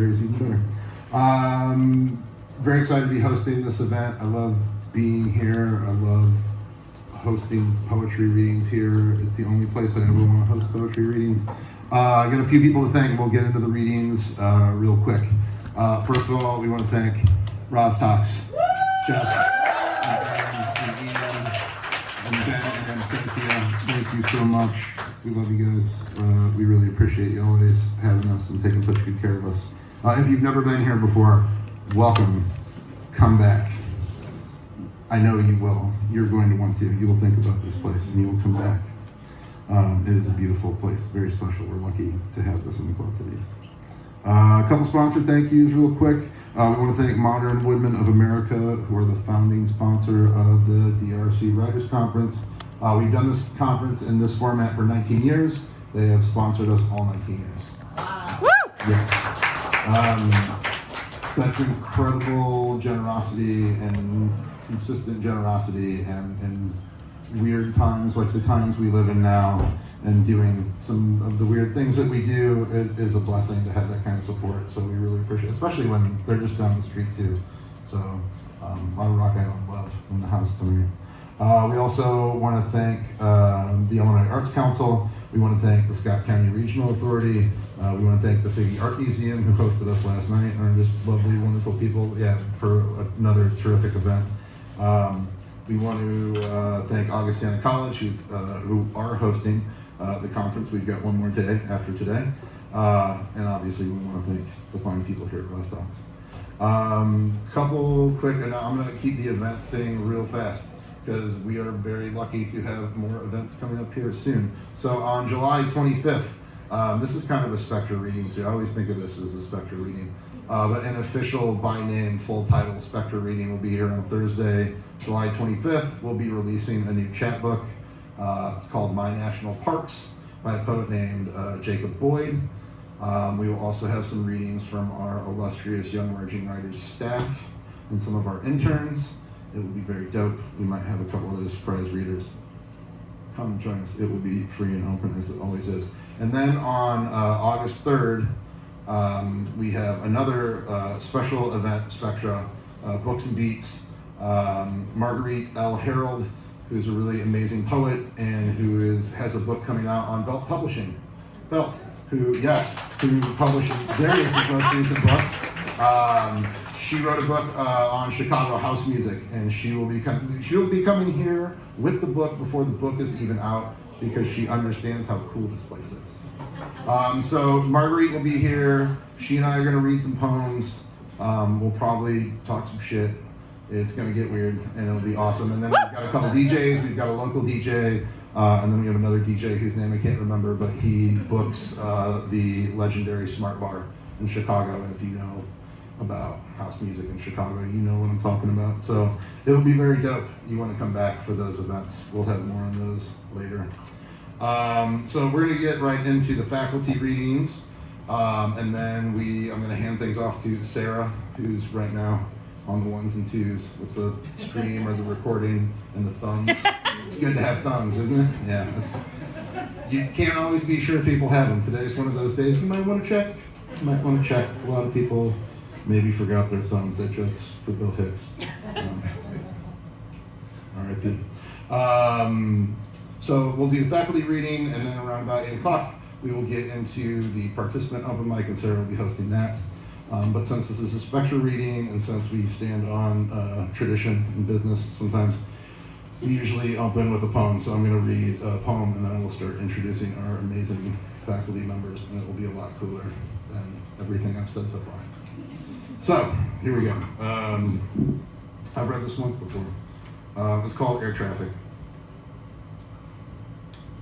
is even better. Very excited to be hosting this event. I love being here. I love hosting poetry readings here. It's the only place I ever want to host poetry readings. I got a few people to thank. We'll get into the readings real quick. First of all, we want to thank Roz Talks, Jess, and Ian, and Ben, and Cynthia. Thank you so much. We love you guys. We really appreciate you always having us and taking such good care of us. If you've never been here before, welcome. Come back. I know you will. You're going to want to. You will think about this place and you will come back. It is a beautiful place, very special. We're lucky to have this in the Quad Cities. A couple sponsored thank yous real quick. We want to thank Modern Woodmen of America, who are the founding sponsor of the DRC Writers Conference. We've done this conference in this format for 19 years. They have sponsored us all 19 years. Wow. Woo! Yes. That's incredible generosity and consistent generosity and weird times like the times we live in now, and doing some of the weird things that we do, it is a blessing to have that kind of support. So we really appreciate it, especially when they're just down the street too. So a lot of Rock Island love in the house tonight. We also want to thank the Illinois Arts Council. We want to thank the Scott County Regional Authority. We want to thank the Figge Art Museum, who hosted us last night, and are just lovely, wonderful people. Yeah, for another terrific event. We want to thank Augustana College, who are hosting the conference. We've got one more day after today. And obviously we want to thank the fine people here at West Ox. Couple quick, and I'm going to keep the event thing real fast, because we are very lucky to have more events coming up here soon. So on July 25th, this is kind of a Spectre reading, so I always think of this as a Spectre reading. But an official by name, full title Spectre reading will be here on Thursday, July 25th. We'll be releasing a new chapbook. It's called My National Parks by a poet named Jacob Boyd. We will also have some readings from our illustrious Young Emerging Writers staff and some of our interns. It will be very dope. We might have a couple of other surprise readers. Come and join us. It will be free and open, as it always is. And then on August 3rd, we have another special event, Spectra, Books and Beats. Marguerite L. Harold, who's a really amazing poet and who has a book coming out on Belt Publishing. Belt, who published Darius' most recent book. She wrote a book on Chicago house music, and she'll be coming here with the book before the book is even out, because she understands how cool this place is. So Marguerite will be here. She and I are going to read some poems. We'll probably talk some shit. It's going to get weird, and it'll be awesome. And then we've got a couple DJs. We've got a local DJ, and then we have another DJ whose name I can't remember, but he books the legendary Smart Bar in Chicago. And if you know about house music in Chicago, you know what I'm talking about. So it'll be very dope. You want to come back for those events. We'll have more on those later. So we're going to get right into the faculty readings, and then I'm going to hand things off to Sara, who's right now on the ones and twos with the stream or the recording and the thumbs. It's good to have thumbs, isn't it? Yeah. You can't always be sure people have them. Today's one of those days you might want to check. A lot of people maybe forgot their thumbs. That joke's for Bill Hicks. R.I.P. So we'll do the faculty reading, and then around about 8 o'clock, we will get into the participant open mic, and Sara will be hosting that. But since this is a Spectre reading, and since we stand on tradition in business sometimes, we usually open with a poem. So I'm going to read a poem, and then I will start introducing our amazing faculty members, and it will be a lot cooler than everything I've said so far. So, here we go. I've read this once before. It's called Air Traffic.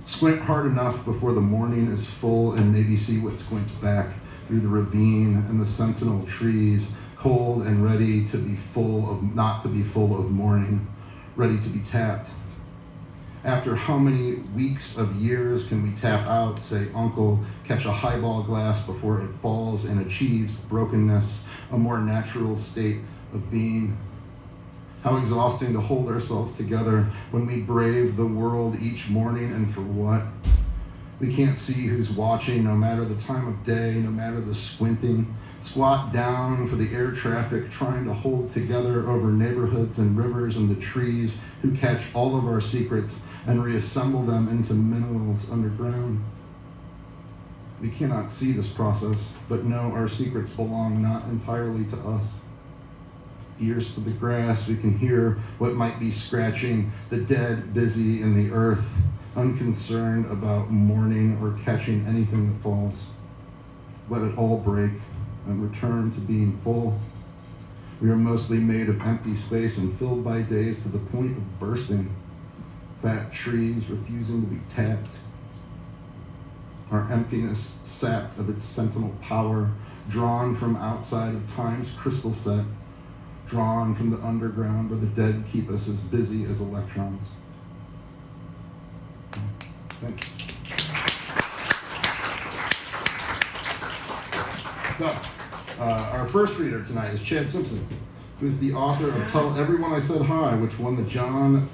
Squint hard enough before the morning is full, and maybe see what squints back through the ravine and the sentinel trees, cold and ready to be not to be full of morning, ready to be tapped. After how many weeks of years can we tap out, say uncle, catch a highball glass before it falls and achieves brokenness, a more natural state of being? How exhausting to hold ourselves together when we brave the world each morning, and for what? We can't see who's watching, no matter the time of day, no matter the squinting. squat down for the air traffic, trying to hold together over neighborhoods and rivers and the trees, who catch all of our secrets and reassemble them into minerals underground. We cannot see this process, but know our secrets belong not entirely to us. Ears to the grass, we can hear what might be scratching, the dead busy in the earth, unconcerned about mourning or catching anything that falls. Let it all break and return to being full. We are mostly made of empty space and filled by days to the point of bursting. Fat trees refusing to be tapped. Our emptiness sapped of its sentinel power, drawn from outside of time's crystal set, drawn from the underground where the dead keep us as busy as electrons. Thanks. So, our first reader tonight is Chad Simpson, who is the author of Tell Everyone I Said Hi, which won the John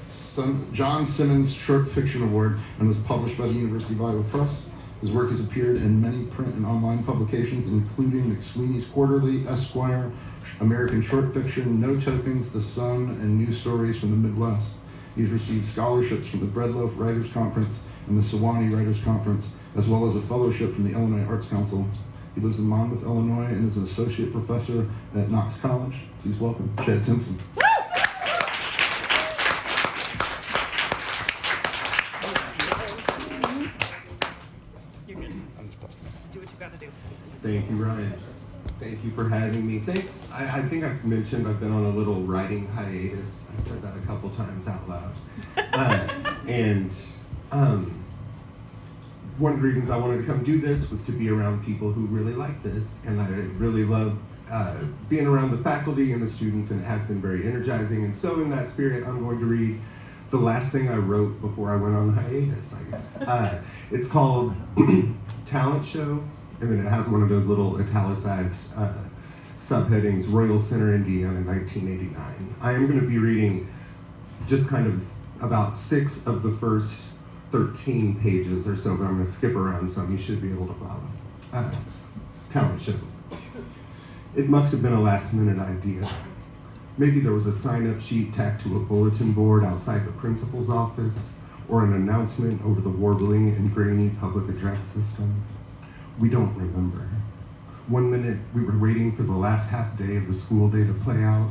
Simmons Short Fiction Award and was published by the University of Iowa Press. His work has appeared in many print and online publications, including McSweeney's Quarterly, Esquire, American Short Fiction, No Tokens, The Sun, and New Stories from the Midwest. He's received scholarships from the Breadloaf Writers Conference and the Sewanee Writers Conference, as well as a fellowship from the Illinois Arts Council. He lives in Monmouth, Illinois, and is an associate professor at Knox College. Please welcome Chad Simpson. Thank you, Ryan. Thank you for having me. Thanks. I think I've mentioned I've been on a little writing hiatus. I've said that a couple times out loud. One of the reasons I wanted to come do this was to be around people who really like this, and I really love being around the faculty and the students, and it has been very energizing. And so in that spirit, I'm going to read the last thing I wrote before I went on hiatus, I guess. It's called Talent Show, and then it has one of those little italicized subheadings, Royal Center, Indiana, 1989. I am going to be reading just kind of about 6 of the first 13 pages or so, but I'm going to skip around some. You should be able to follow. Talent Show. It must have been a last-minute idea. Maybe there was a sign-up sheet tacked to a bulletin board outside the principal's office, or an announcement over the warbling and grainy public address system. We don't remember. One minute, we were waiting for the last half day of the school day to play out.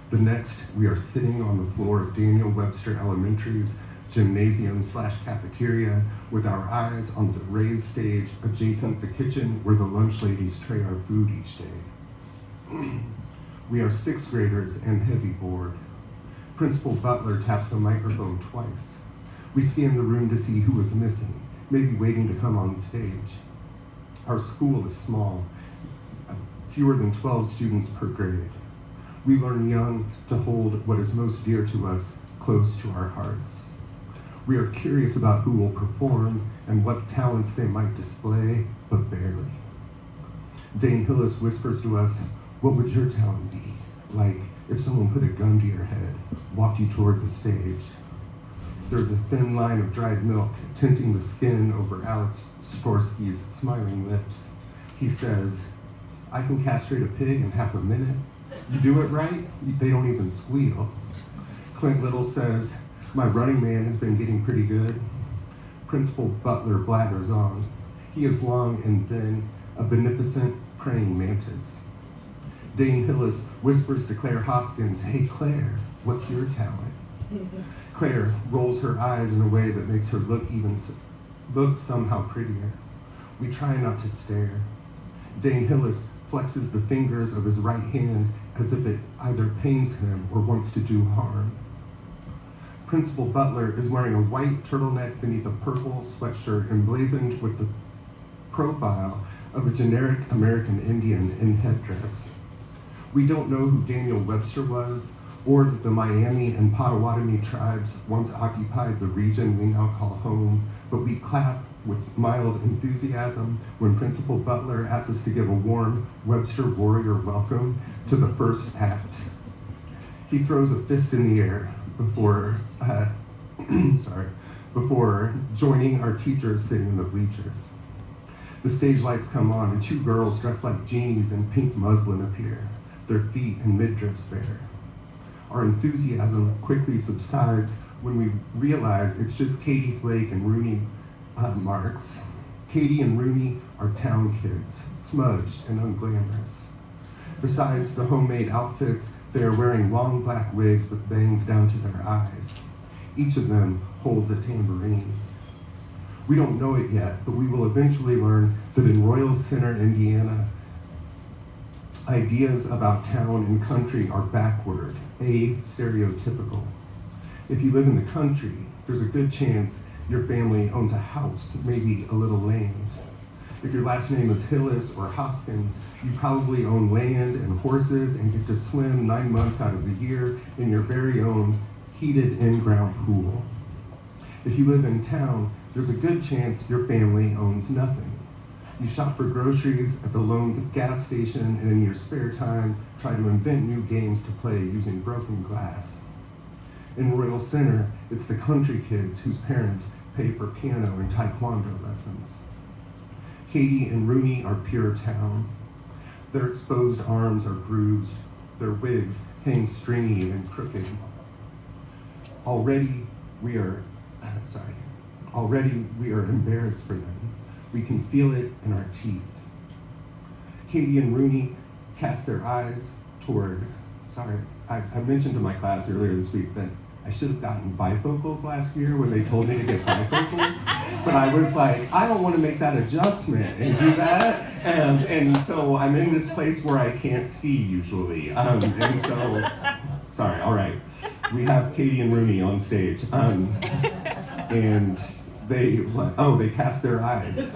The next, we are sitting on the floor of Daniel Webster Elementary's gymnasium/cafeteria with our eyes on the raised stage adjacent the kitchen where the lunch ladies tray our food each day. We are 6th graders and heavy bored. Principal Butler taps the microphone twice. We scan the room to see who is missing, maybe waiting to come on stage. Our school is small, fewer than 12 students per grade. We learn young to hold what is most dear to us close to our hearts. We are curious about who will perform and what talents they might display, but barely. Dane Hillis whispers to us, "What would your talent be? Like if someone put a gun to your head, walked you toward the stage." There's a thin line of dried milk tinting the skin over Alex Skorsky's smiling lips. He says, "I can castrate a pig in half a minute. You do it right, they don't even squeal." Clint Little says, "My running man has been getting pretty good." Principal Butler blathers on. He is long and thin, a beneficent praying mantis. Dane Hillis whispers to Claire Hoskins, "Hey Claire, what's your talent?" Claire rolls her eyes in a way that makes her look somehow prettier. We try not to stare. Dane Hillis flexes the fingers of his right hand as if it either pains him or wants to do harm. Principal Butler is wearing a white turtleneck beneath a purple sweatshirt emblazoned with the profile of a generic American Indian in headdress. We don't know who Daniel Webster was, or that the Miami and Potawatomi tribes once occupied the region we now call home, but we clap with mild enthusiasm when Principal Butler asks us to give a warm Webster warrior welcome to the first act. He throws a fist in the air before joining our teachers sitting in the bleachers. The stage lights come on, and two girls dressed like genies in pink muslin appear, their feet and midriffs bare. Our enthusiasm quickly subsides when we realize it's just Katie Flake and Rooney Marks. Katie and Rooney are town kids, smudged and unglamorous. Besides the homemade outfits, they are wearing long black wigs with bangs down to their eyes. Each of them holds a tambourine. We don't know it yet, but we will eventually learn that in Royal Center, Indiana, ideas about town and country are backward, stereotypical. If you live in the country, there's a good chance your family owns a house, maybe a little land. If your last name is Hillis or Hoskins, you probably own land and horses and get to swim 9 months out of the year in your very own heated in-ground pool. If you live in town, there's a good chance your family owns nothing. You shop for groceries at the lone gas station, and in your spare time, try to invent new games to play using broken glass. In Royal Center, it's the country kids whose parents pay for piano and taekwondo lessons. Katie and Rooney are pure town. Their exposed arms are bruised. Their wigs hang stringy and crooked. Already we are embarrassed for them. We can feel it in our teeth. Katie and Rooney cast their eyes toward, I mentioned to my class earlier this week that I should have gotten bifocals last year when they told me to get bifocals, but I was like, I don't want to make that adjustment and do that, and so I'm in this place where I can't see usually, and so, sorry, all right. We have Katie and Rooney on stage, and they cast their eyes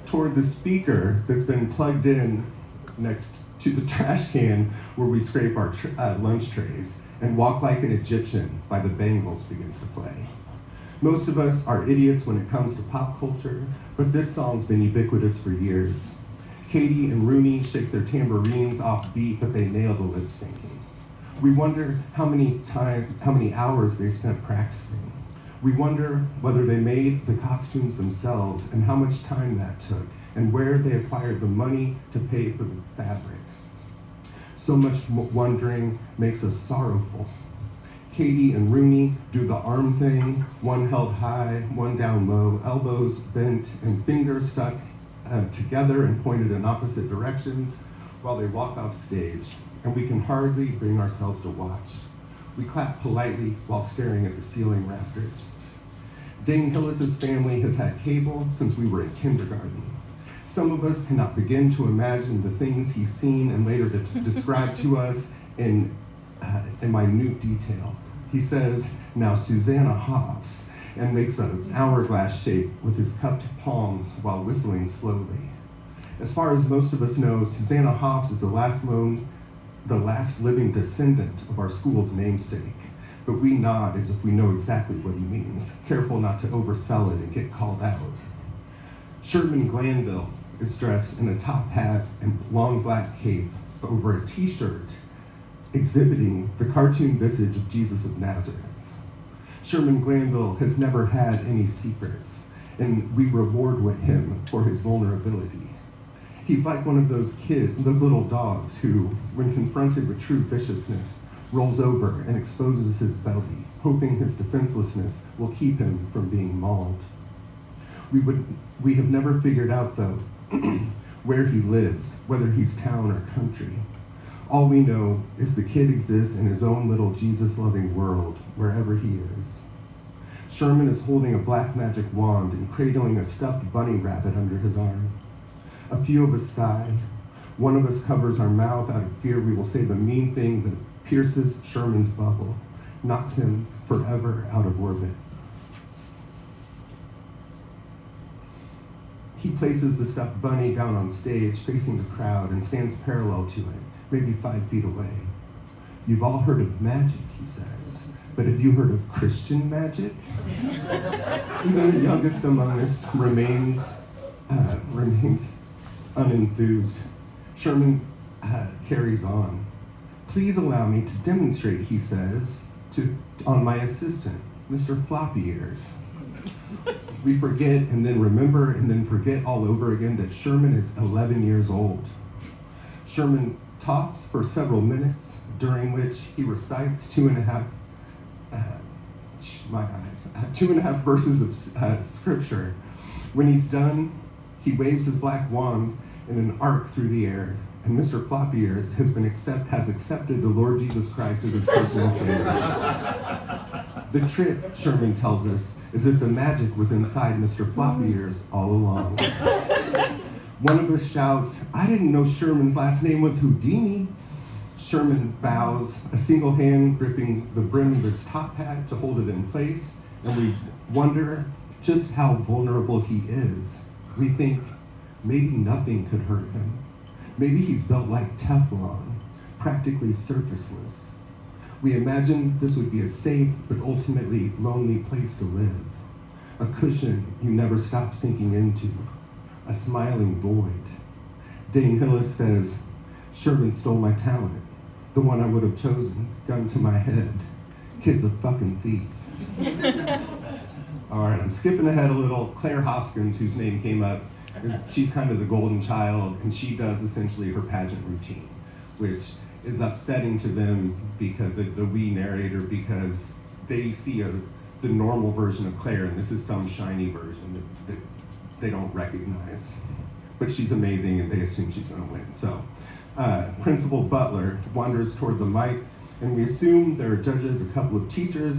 toward the speaker that's been plugged in next to the trash can where we scrape our lunch trays, and Walk Like an Egyptian by the Bangles begins to play. Most of us are idiots when it comes to pop culture, but this song's been ubiquitous for years. Katie and Rooney shake their tambourines off beat, but they nail the lip syncing. We wonder how many hours they spent practicing. We wonder whether they made the costumes themselves and how much time that took, and where they acquired the money to pay for the fabric. So much wondering makes us sorrowful. Katie and Rooney do the arm thing, one held high, one down low, elbows bent and fingers stuck together and pointed in opposite directions while they walk off stage, and we can hardly bring ourselves to watch. We clap politely while staring at the ceiling rafters. Dane Hillis's family has had cable since we were in kindergarten. Some of us cannot begin to imagine the things he's seen and later described to us in minute detail. He says, "Now Susanna hops," and makes an hourglass shape with his cupped palms while whistling slowly. As far as most of us know, Susanna Hoffs is the last living descendant of our school's namesake, but we nod as if we know exactly what he means, careful not to oversell it and get called out. Sherman Glanville is dressed in a top hat and long black cape over a t-shirt exhibiting the cartoon visage of Jesus of Nazareth. Sherman Glanville has never had any secrets, and we reward him for his vulnerability. He's like one of those little dogs who, when confronted with true viciousness, rolls over and exposes his belly, hoping his defenselessness will keep him from being mauled. We have never figured out, though, where he lives, whether he's town or country. All we know is the kid exists in his own little Jesus-loving world, wherever he is. Sherman is holding a black magic wand and cradling a stuffed bunny rabbit under his arm. A few of us sigh. One of us covers our mouth out of fear we will say the mean thing that pierces Sherman's bubble, knocks him forever out of orbit. He places the stuffed bunny down on stage, facing the crowd, and stands parallel to it, maybe 5 feet away. "You've all heard of magic," he says, "but have you heard of Christian magic?" Even the youngest among us remains unenthused. Sherman carries on. "Please allow me to demonstrate," he says, on my assistant, Mr. Floppy Ears. We forget and then remember and then forget all over again that Sherman is 11 years old. Sherman talks for several minutes, during which he recites 2.5 verses of scripture. When he's done, he waves his black wand in an arc through the air, and Mr. Floppy Ears has accepted the Lord Jesus Christ as his personal savior. The trick, Sherman tells us, is that the magic was inside Mr. Floppy Ears all along. One of us shouts, "I didn't know Sherman's last name was Houdini." Sherman bows, a single hand gripping the brim of his top hat to hold it in place, and we wonder just how vulnerable he is. We think maybe nothing could hurt him. Maybe he's built like Teflon, practically surfaceless. We imagine this would be a safe but ultimately lonely place to live, a cushion you never stop sinking into, a smiling void. Dane Hillis says, "Sherman stole my talent, the one I would have chosen, gun to my head. Kid's a fucking thief." All right, I'm skipping ahead a little. Claire Hoskins, whose name came up, she's kind of the golden child, and she does essentially her pageant routine, which is upsetting to them because the we narrator, because they see the normal version of Claire, and this is some shiny version that they don't recognize. But she's amazing, and they assume she's going to win. So Principal Butler wanders toward the mic, and we assume there are judges, a couple of teachers,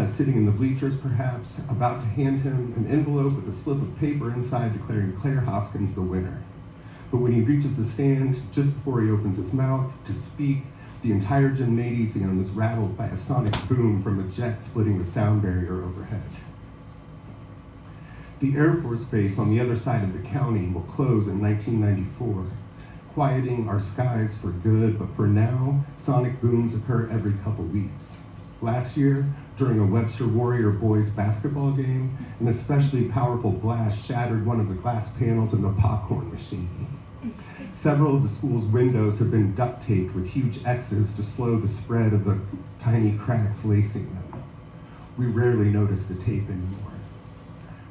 sitting in the bleachers perhaps, about to hand him an envelope with a slip of paper inside declaring Claire Hoskins the winner. But when he reaches the stand, just before he opens his mouth to speak, the entire gymnasium is rattled by a sonic boom from a jet splitting the sound barrier overhead. The Air Force Base on the other side of the county will close in 1994, quieting our skies for good, but for now, sonic booms occur every couple weeks. Last year, during a Webster Warrior boys basketball game, an especially powerful blast shattered one of the glass panels in the popcorn machine. Several of the school's windows have been duct taped with huge X's to slow the spread of the tiny cracks lacing them. We rarely notice the tape anymore.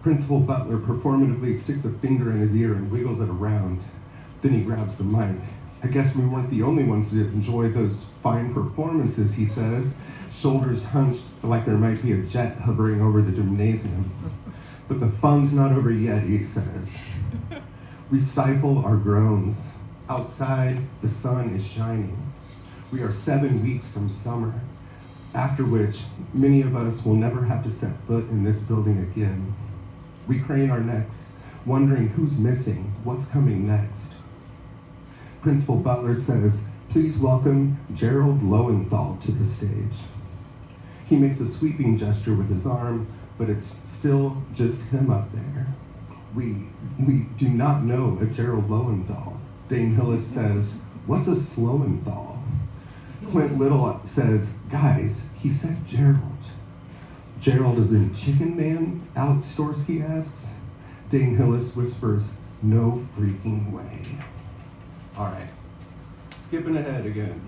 Principal Butler performatively sticks a finger in his ear and wiggles it around. Then he grabs the mic. "I guess we weren't the only ones to enjoy those fine performances," he says, shoulders hunched like there might be a jet hovering over the gymnasium. "But the fun's not over yet," he says. We stifle our groans. Outside, the sun is shining. We are 7 weeks from summer, after which many of us will never have to set foot in this building again. We crane our necks, wondering who's missing, what's coming next. Principal Butler says, "Please welcome Gerald Lowenthal to the stage." He makes a sweeping gesture with his arm, but it's still just him up there. We do not know a Gerald Lowenthal. Dane Hillis says, "What's a Slowenthal?" Clint Little says, "Guys, he said Gerald." "Gerald is in Chicken Man?" Alex Storsky asks. Dane Hillis whispers, "No freaking way." All right, skipping ahead again.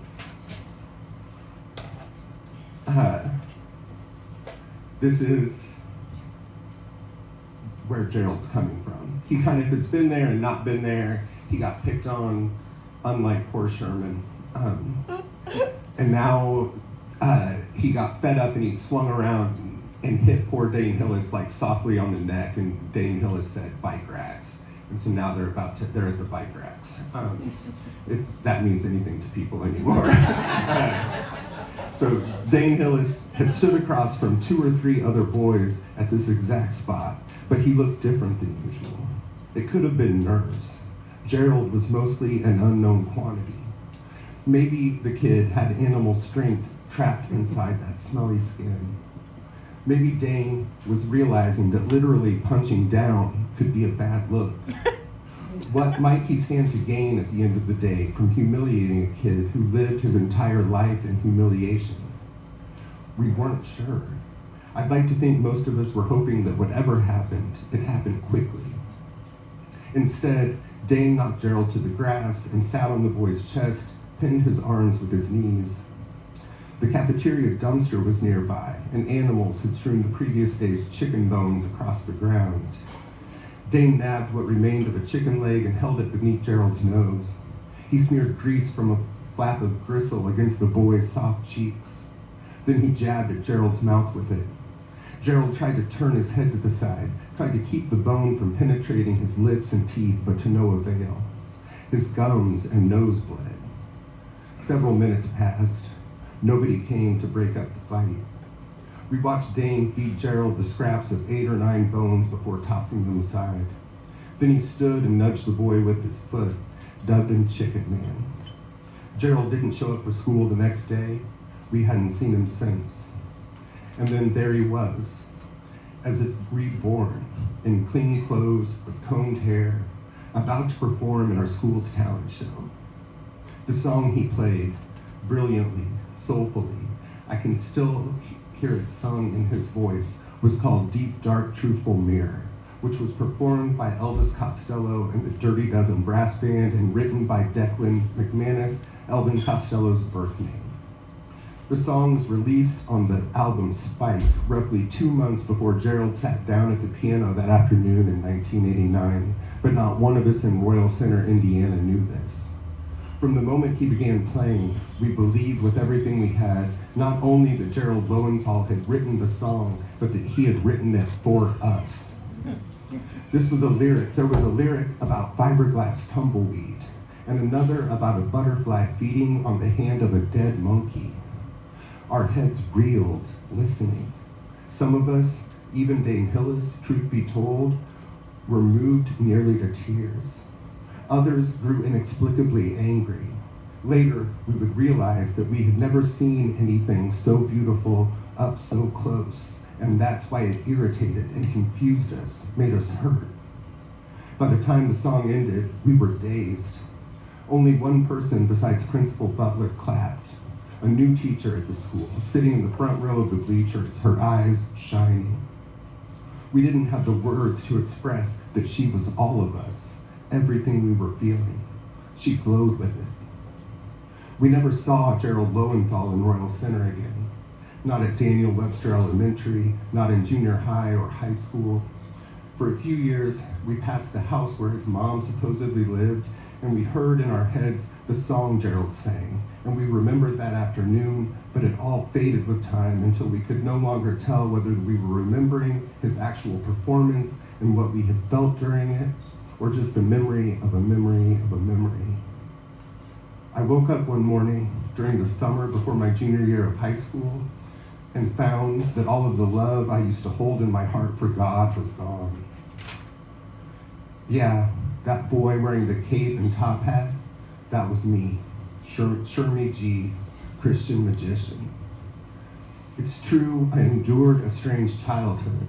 This is where Gerald's coming from. He kind of has been there and not been there. He got picked on, unlike poor Sherman. And now he got fed up and he swung around and hit poor Dane Hillis like softly on the neck, and Dane Hillis said bike racks. And so now they're at the bike racks. If that means anything to people anymore. So Dane Hillis had stood across from 2 or 3 other boys at this exact spot, but he looked different than usual. It could have been nerves. Gerald was mostly an unknown quantity. Maybe the kid had animal strength trapped inside that smelly skin. Maybe Dane was realizing that literally punching down could be a bad look. What might he stand to gain at the end of the day from humiliating a kid who lived his entire life in humiliation? We weren't sure. I'd like to think most of us were hoping that whatever happened, it happened quickly. Instead, Dane knocked Gerald to the grass and sat on the boy's chest, pinned his arms with his knees. The cafeteria dumpster was nearby, and animals had strewn the previous day's chicken bones across the ground. Dane nabbed what remained of a chicken leg and held it beneath Gerald's nose. He smeared grease from a flap of gristle against the boy's soft cheeks. Then he jabbed at Gerald's mouth with it. Gerald tried to turn his head to the side, tried to keep the bone from penetrating his lips and teeth, but to no avail. His gums and nose bled. Several minutes passed. Nobody came to break up the fight. We watched Dane feed Gerald the scraps of 8 or 9 bones before tossing them aside. Then he stood and nudged the boy with his foot, dubbed him Chicken Man. Gerald didn't show up for school the next day. We hadn't seen him since. And then there he was, as if reborn, in clean clothes with combed hair, about to perform in our school's talent show. The song he played, brilliantly, soulfully, I can still hear it sung in his voice, was called Deep, Dark, Truthful Mirror, which was performed by Elvis Costello and the Dirty Dozen Brass Band and written by Declan McManus, Elvin Costello's birth name. The song was released on the album Spike, roughly 2 months before Gerald sat down at the piano that afternoon in 1989, but not one of us in Royal Center, Indiana knew this. From the moment he began playing, we believed with everything we had, not only that Gerald Lowenthal had written the song, but that he had written it for us. There was a lyric about fiberglass tumbleweed, and another about a butterfly feeding on the hand of a dead monkey. Our heads reeled, listening. Some of us, even Dane Hillis, truth be told, were moved nearly to tears. Others grew inexplicably angry. Later, we would realize that we had never seen anything so beautiful up so close, and that's why it irritated and confused us, made us hurt. By the time the song ended, we were dazed. Only one person besides Principal Butler clapped, a new teacher at the school, sitting in the front row of the bleachers, her eyes shining. We didn't have the words to express that she was all of us, everything we were feeling. She glowed with it. We never saw Gerald Lowenthal in Royal Center again. Not at Daniel Webster Elementary, not in junior high or high school. For a few years, we passed the house where his mom supposedly lived, and we heard in our heads the song Gerald sang, and we remembered that afternoon, but it all faded with time until we could no longer tell whether we were remembering his actual performance and what we had felt during it, or just the memory of a memory of a memory. I woke up one morning during the summer before my junior year of high school and found that all of the love I used to hold in my heart for God was gone. Yeah, that boy wearing the cape and top hat, that was me, Shermy G, Christian magician. It's true, I endured a strange childhood.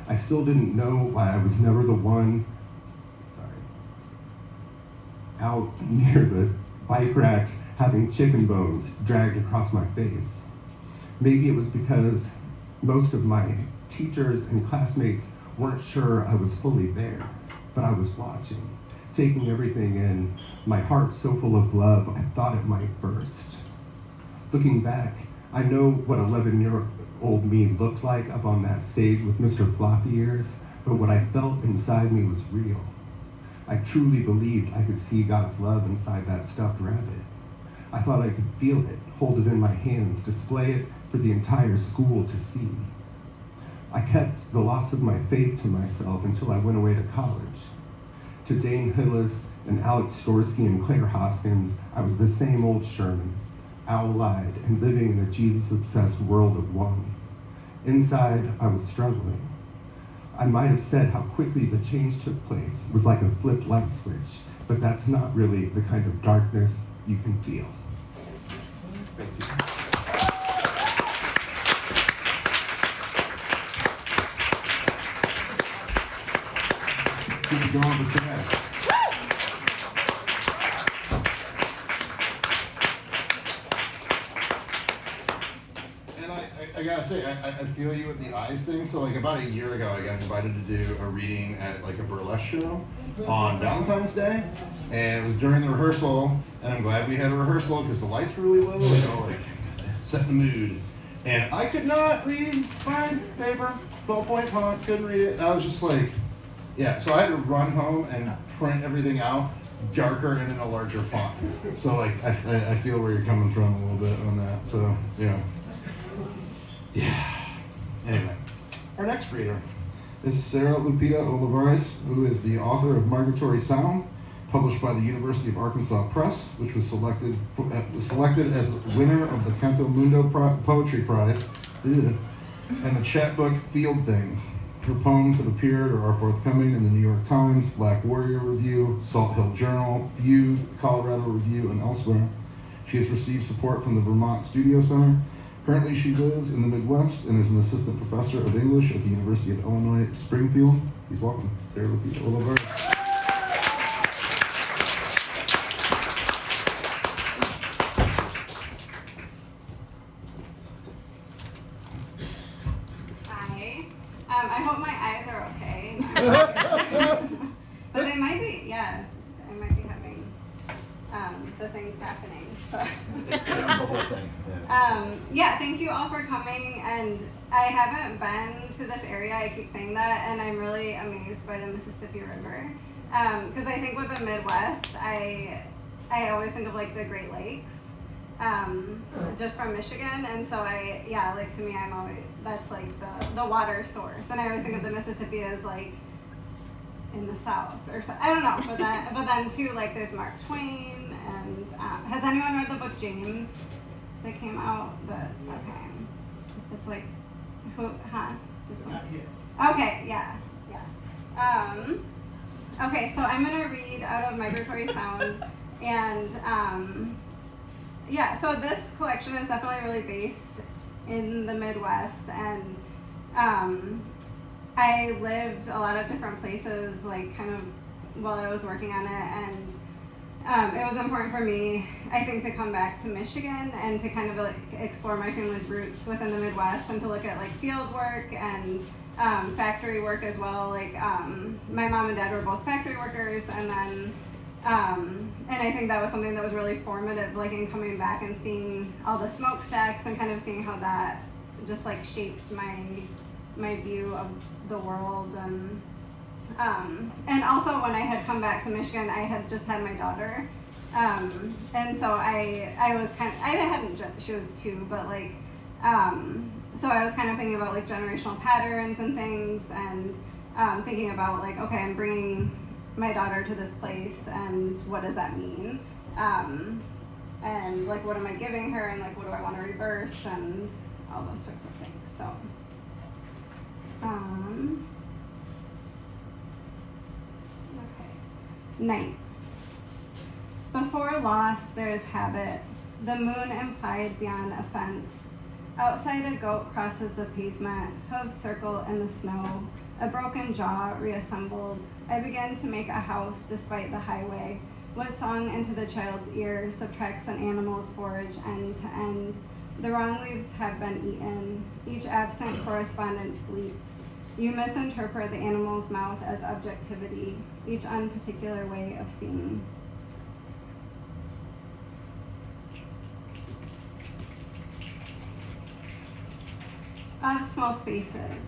I still didn't know why I was never the one, out near the bike racks having chicken bones dragged across my face. Maybe it was because most of my teachers and classmates weren't sure I was fully there, but I was watching, taking everything in, my heart so full of love I thought it might burst. Looking back, I know what 11-year-old me looked like up on that stage with Mr. Floppy Ears, but what I felt inside me was real. I truly believed I could see God's love inside that stuffed rabbit. I thought I could feel it, hold it in my hands, display it for the entire school to see. I kept the loss of my faith to myself until I went away to college. To Dane Hillis and Alex Storsky and Claire Hoskins, I was the same old Sherman, owl-eyed and living in a Jesus-obsessed world of one. Inside, I was struggling. I might have said how quickly the change took place was like a flipped light switch, but that's not really the kind of darkness you can feel. Thank you. Keep it going with that. I gotta say, I feel you with the eyes thing. So like about a year ago, I got invited to do a reading at like a burlesque show on Valentine's Day, and it was during the rehearsal. And I'm glad we had a rehearsal because the lights were really low. set the mood. And I could not read fine paper, 12-point font, couldn't read it. I was just like, yeah, so I had to run home and print everything out darker and in a larger font. So like, I feel where you're coming from a little bit on that, so, yeah. Anyway, our next reader is Sara Lupita Olivares, who is the author of Migratory Sound, published by the University of Arkansas Press, which was selected as the winner of the Canto Mundo Poetry Prize, and the chapbook Field Things. Her poems have appeared or are forthcoming in the New York Times, Black Warrior Review, Salt Hill Journal, View, Colorado Review, and elsewhere. She has received support from the Vermont Studio Center. Currently, she lives in the Midwest and is an assistant professor of English at the University of Illinois Springfield. Please welcome Sara Lupita Olivares. I hope my eyes are okay. But they might be, yeah, I might be having the things happening. So yeah, thank you all for coming. And I haven't been to this area, I keep saying that, and I'm really amazed by the Mississippi River. Because I think with the Midwest, I always think of like the Great Lakes. Just from Michigan, and so to me, I'm always, that's like the water source, and I always think of the Mississippi as like in the South, or so, I don't know, but then too, like there's Mark Twain, and has anyone read the book James that came out? Okay, it's like, Okay, yeah. Okay, so I'm gonna read out of Migratory Sound, and yeah, so this collection is definitely really based in the Midwest, and I lived a lot of different places, like kind of while I was working on it, and it was important for me, I think, to come back to Michigan and to kind of like explore my family's roots within the Midwest, and to look at like field work and factory work as well. Like my mom and dad were both factory workers, and then and I think that was something that was really formative, like in coming back and seeing all the smokestacks and kind of seeing how that just like shaped my view of the world. And also when I had come back to Michigan, I had just had my daughter, and so I was she was 2, but like so I was kind of thinking about like generational patterns and things, and thinking about like, okay, I'm bringing my daughter to this place, and what does that mean? And like, what am I giving her, and like, what do I want to reverse, and all those sorts of things. So, okay. Night. Before loss, there is habit. The moon implied beyond offense. Outside, a goat crosses the pavement, hooves circle in the snow. A broken jaw reassembled. I began to make a house despite the highway. What song into the child's ear subtracts an animal's forage end to end. The wrong leaves have been eaten. Each absent correspondence fleets. You misinterpret the animal's mouth as objectivity, each unparticular way of seeing. Of small spaces.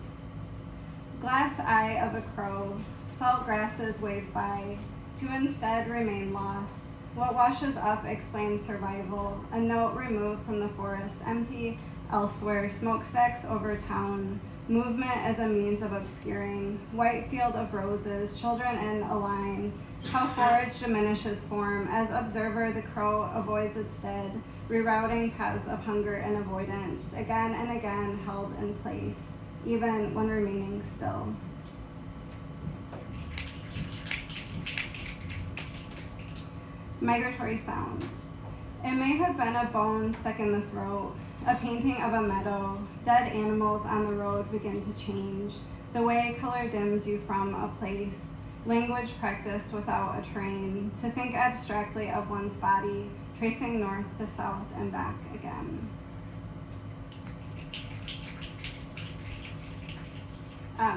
Glass eye of a crow, salt grasses wave by, to instead remain lost. What washes up explains survival, a note removed from the forest, empty elsewhere, smokestacks over town, movement as a means of obscuring, white field of roses, children in a line, how forage diminishes form, as observer the crow avoids its dead, rerouting paths of hunger and avoidance, again and again held in place, even when remaining still. Migratory sound. It may have been a bone stuck in the throat, a painting of a meadow. Dead animals on the road begin to change. The way color dims you from a place. Language practiced without a train. To think abstractly of one's body, tracing north to south and back again.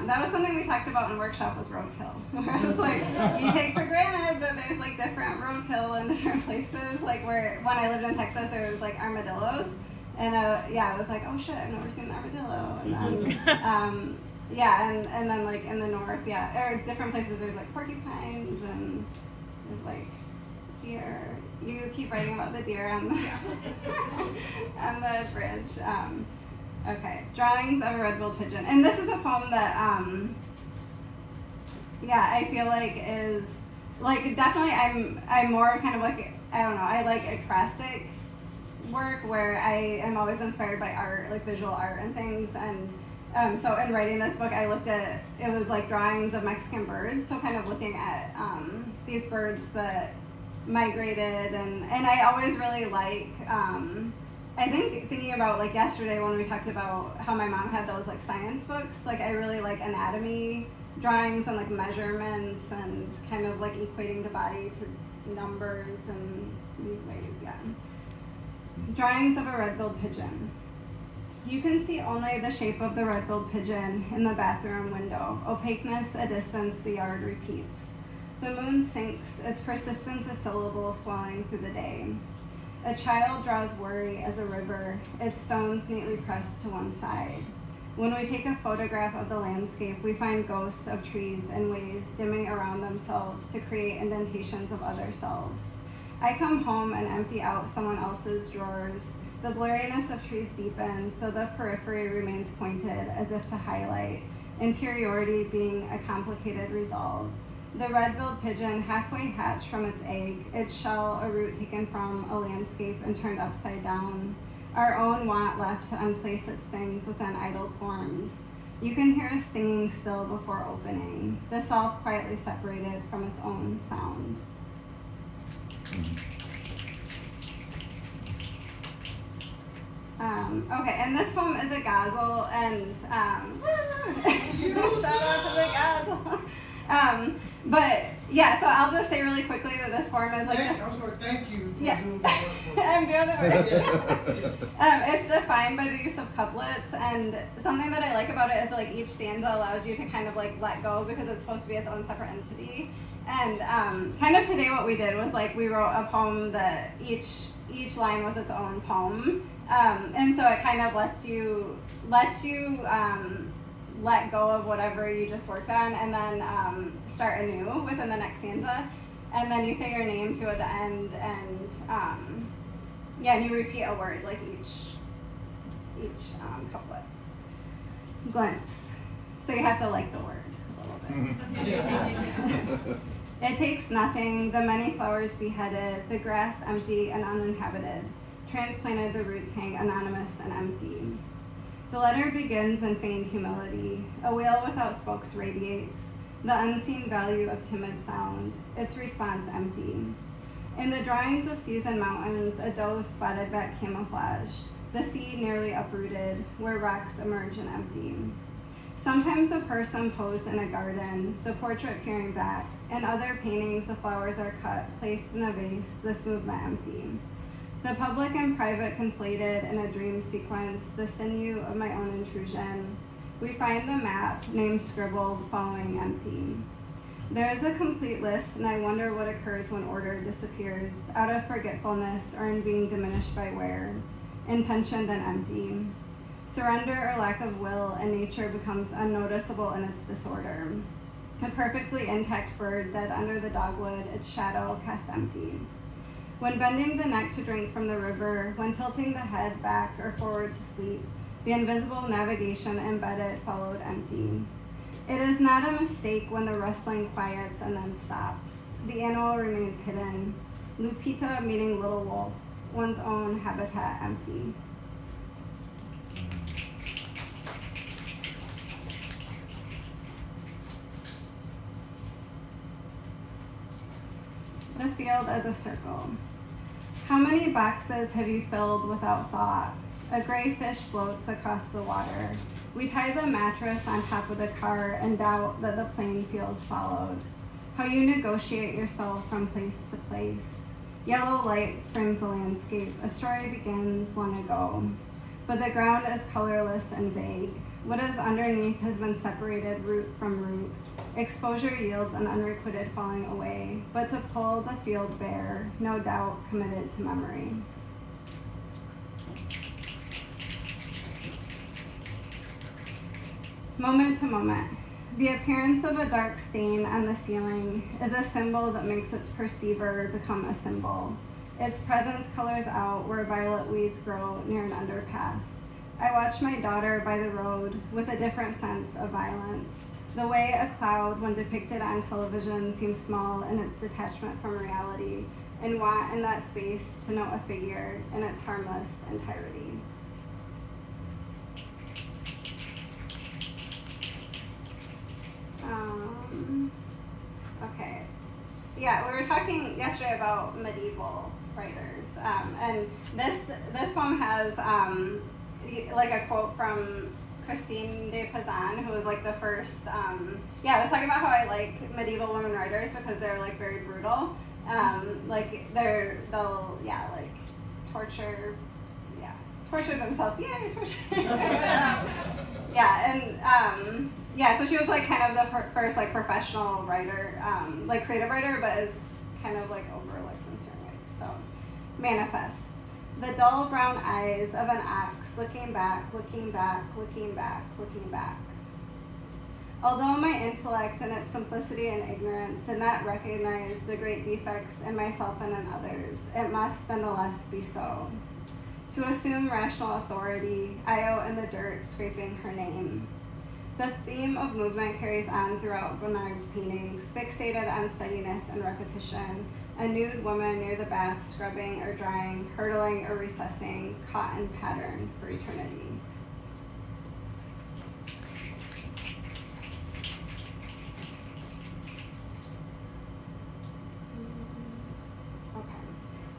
That was something we talked about in workshop, was roadkill. It was like, you take for granted that there's like different roadkill in different places. Like when I lived in Texas, there was like armadillos. And I was like, oh shit, I've never seen an armadillo. And then, and then like in the north, or different places, there's like porcupines and there's like deer. You keep writing about the deer on the, on the bridge. Okay, drawings of a red-billed pigeon. And this is a poem that, I feel like is, like, definitely I'm more kind of like, I don't know, I like ekphrastic work where I am always inspired by art, like visual art and things. And so in writing this book, I looked at, it was like drawings of Mexican birds. So kind of looking at these birds that migrated. And I always really like, I think thinking about like yesterday when we talked about how my mom had those like science books, like I really like anatomy drawings and like measurements and kind of like equating the body to numbers and these ways, Drawings of a red-billed pigeon. You can see only the shape of the red-billed pigeon in the bathroom window. Opaqueness, a distance the yard repeats. The moon sinks, its persistence a syllable swelling through the day. A child draws worry as a river, its stones neatly pressed to one side. When we take a photograph of the landscape, we find ghosts of trees and ways dimming around themselves to create indentations of other selves. I come home and empty out someone else's drawers. The blurriness of trees deepens, so the periphery remains pointed as if to highlight, interiority being a complicated resolve. The red-billed pigeon halfway hatched from its egg, its shell a root taken from a landscape and turned upside down. Our own want left to unplace its things within idled forms. You can hear us singing still before opening, the self quietly separated from its own sound. Okay, and this poem is a ghazal, and shout out to the ghazal. But yeah, so I'll just say really quickly that this poem is like. Thank you. Doing the work. I'm doing the work. It's defined by the use of couplets, and something that I like about it is like each stanza allows you to kind of like let go because it's supposed to be its own separate entity. And kind of today what we did was like we wrote a poem that each line was its own poem, and so it kind of lets you let go of whatever you just worked on, and then start anew within the next stanza. And then you say your name too at the end, and and you repeat a word like each couplet. Glimpse. So you have to like the word a little bit. It takes nothing, the many flowers beheaded, the grass empty and uninhabited, transplanted the roots hang anonymous and empty. The letter begins in feigned humility, a whale without spokes radiates, the unseen value of timid sound, its response empty. In the drawings of seas and mountains, a doe spotted back camouflaged, the sea nearly uprooted, where rocks emerge and empty. Sometimes a person posed in a garden, the portrait peering back. In other paintings, the flowers are cut, placed in a vase, this movement empty. The public and private conflated in a dream sequence, the sinew of my own intrusion. We find the map, name scribbled, following empty. There is a complete list, and I wonder what occurs when order disappears, out of forgetfulness or in being diminished by wear, intention then empty. Surrender or lack of will, and nature becomes unnoticeable in its disorder. A perfectly intact bird dead under the dogwood, its shadow cast empty. When bending the neck to drink from the river, when tilting the head back or forward to sleep, the invisible navigation embedded followed empty. It is not a mistake when the rustling quiets and then stops. The animal remains hidden. Lupita meaning little wolf, one's own habitat empty. The field as a circle. How many boxes have you filled without thought? A gray fish floats across the water. We tie the mattress on top of the car and doubt that the plane feels followed. How you negotiate yourself from place to place. Yellow light frames the landscape. A story begins long ago. But the ground is colorless and vague. What is underneath has been separated root from root. Exposure yields an unrequited falling away, but to pull the field bare, no doubt committed to memory. Moment to moment. The appearance of a dark stain on the ceiling is a symbol that makes its perceiver become a symbol. Its presence colors out where violet weeds grow near an underpass. I watch my daughter by the road with a different sense of violence. The way a cloud, when depicted on television, seems small in its detachment from reality, and want in that space to note a figure in its harmless entirety. Okay. Yeah, we were talking yesterday about medieval writers, and this poem has like a quote from Christine de Pizan, who was like the first. I was talking about how I like medieval women writers because they're like very brutal. Like they'll torture themselves. Yay, torture. So she was like kind of the first like professional writer, like creative writer, but is kind of like overlooked in certain ways. So, manifest. The dull brown eyes of an ox looking back, looking back, looking back, looking back. Although my intellect in its simplicity and ignorance did not recognize the great defects in myself and in others, it must nonetheless be so. To assume rational authority, I out in the dirt scraping her name. The theme of movement carries on throughout Bonnard's paintings, fixated on steadiness and repetition. A nude woman near the bath, scrubbing or drying, hurtling or recessing, caught in pattern for eternity.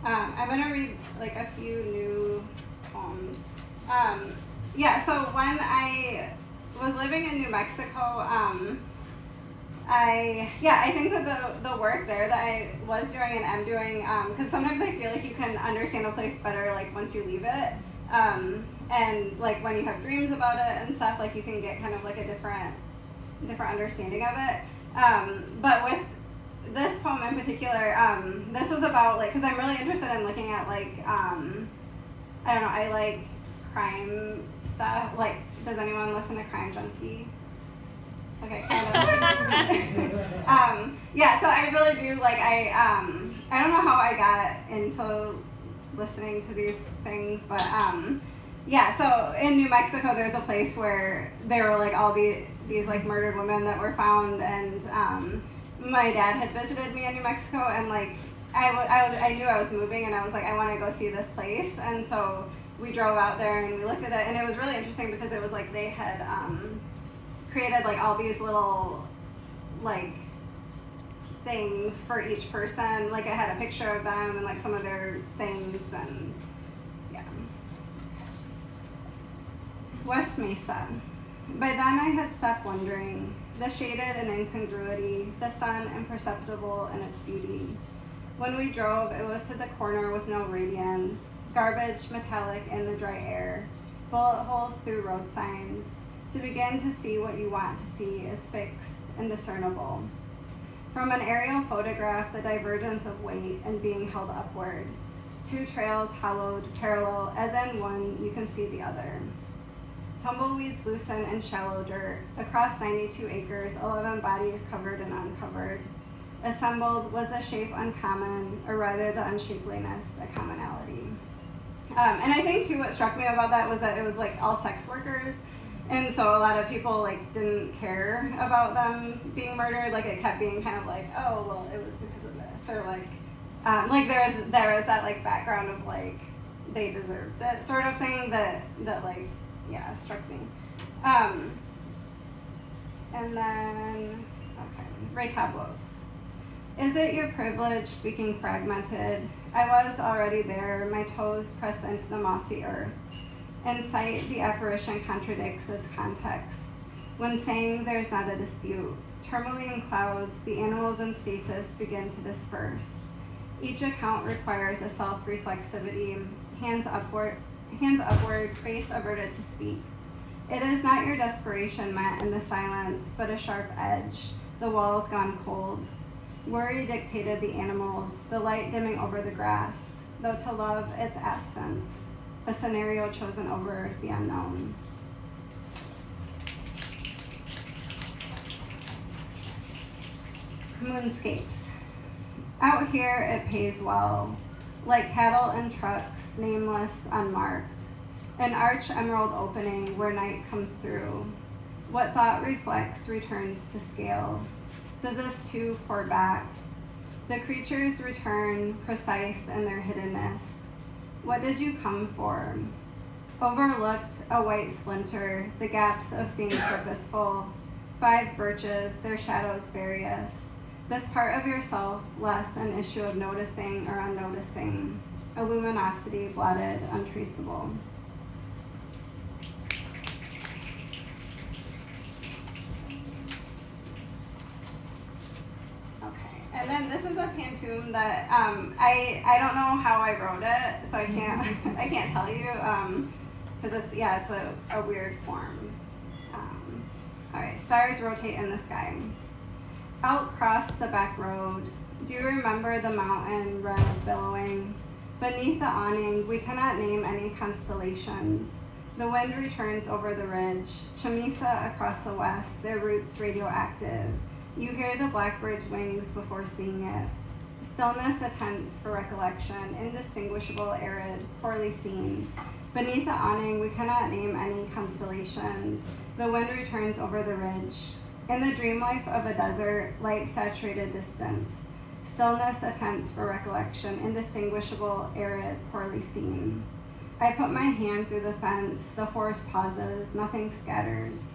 I'm gonna read like a few new poems. So when I was living in New Mexico, I think that the work there that I was doing and am doing, because sometimes I feel like you can understand a place better like once you leave it, and like when you have dreams about it and stuff, like you can get kind of like a different understanding of it. But with this poem in particular, this was about like, because I'm really interested in looking at like, I like crime stuff. Like, does anyone listen to Crime Junkie? Okay, kind of. So I really do like, I don't know how I got into listening to these things, but so in New Mexico, there's a place where there were like all these like murdered women that were found, and my dad had visited me in New Mexico, and like I knew I was moving, and I was like, I want to go see this place, and so we drove out there and we looked at it, and it was really interesting because it was like they had created like all these little like things for each person. Like I had a picture of them and like some of their things, and West Mesa. By then I had stopped wondering. The shaded and incongruity, the sun imperceptible in its beauty. When we drove, it was to the corner with no radians, garbage metallic in the dry air, bullet holes through road signs. To begin to see what you want to see is fixed, indiscernible. From an aerial photograph, the divergence of weight and being held upward. Two trails hollowed, parallel, as in one you can see the other. Tumbleweeds loosen in shallow dirt. Across 92 acres, 11 bodies covered and uncovered. Assembled was a shape uncommon, or rather the unshapeliness, a commonality. And I think too what struck me about that was that it was like all sex workers. And so a lot of people like didn't care about them being murdered. Like it kept being kind of like, oh, well, it was because of this. Or like there was that like background of like, they deserved it sort of thing that like, struck me. And then, Ray Tablos. Is it your privilege, speaking fragmented? I was already there, my toes pressed into the mossy earth. In sight, the apparition contradicts its context. When saying there's not a dispute, tourmaline clouds, the animals in stasis begin to disperse. Each account requires a self-reflexivity, hands upward, face averted to speak. It is not your desperation met in the silence, but a sharp edge, the walls gone cold. Worry dictated the animals, the light dimming over the grass, though to love its absence, a scenario chosen over the unknown. Moonscapes. Out here it pays well, like cattle and trucks, nameless, unmarked. An arch emerald opening where night comes through. What thought reflects returns to scale. Does this too pour back? The creatures return, precise in their hiddenness. What did you come for? Overlooked, a white splinter, the gaps of seeing purposeful. 5 birches, their shadows various. This part of yourself, less an issue of noticing or unnoticing. A luminosity blotted, untraceable. And then this is a pantoum that I don't know how I wrote it, so I can't I can't tell you because it's a weird form. All right, stars rotate in the sky. Out across the back road, do you remember the mountain red billowing? Beneath the awning, we cannot name any constellations. The wind returns over the ridge, Chamisa across the west, their roots radioactive. You hear the blackbird's wings before seeing it. Stillness attempts for recollection, indistinguishable, arid, poorly seen. Beneath the awning, we cannot name any constellations. The wind returns over the ridge. In the dream life of a desert, light-saturated distance. Stillness attempts for recollection, indistinguishable, arid, poorly seen. I put my hand through the fence, the horse pauses, nothing scatters.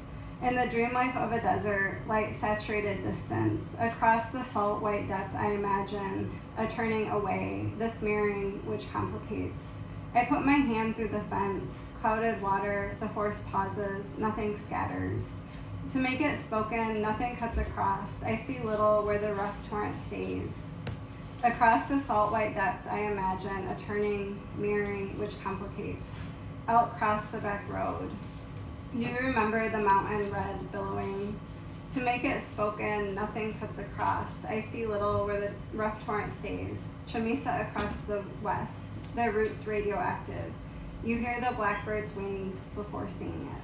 In the dream life of a desert, light-saturated distance, across the salt white depth I imagine a turning away, this mirroring which complicates. I put my hand through the fence, clouded water, the horse pauses, nothing scatters. To make it spoken, nothing cuts across, I see little where the rough torrent stays. Across the salt white depth I imagine a turning, mirroring which complicates. Out across the back road. Do you remember the mountain red billowing? To make it spoken, nothing cuts across. I see little where the rough torrent stays. Chamisa across the west, their roots radioactive. You hear the blackbird's wings before seeing it.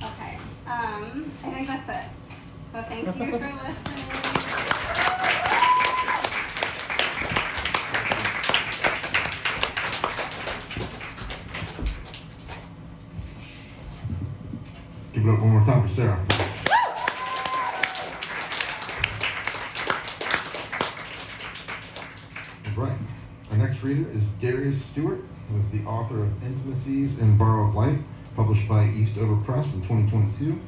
Okay, I think that's it. So thank you for listening. Give it up one more time for Sara. All right. Our next reader is Darius Stewart, who is the author of Intimacies in Borrowed Light, published by Eastover Press in 2022.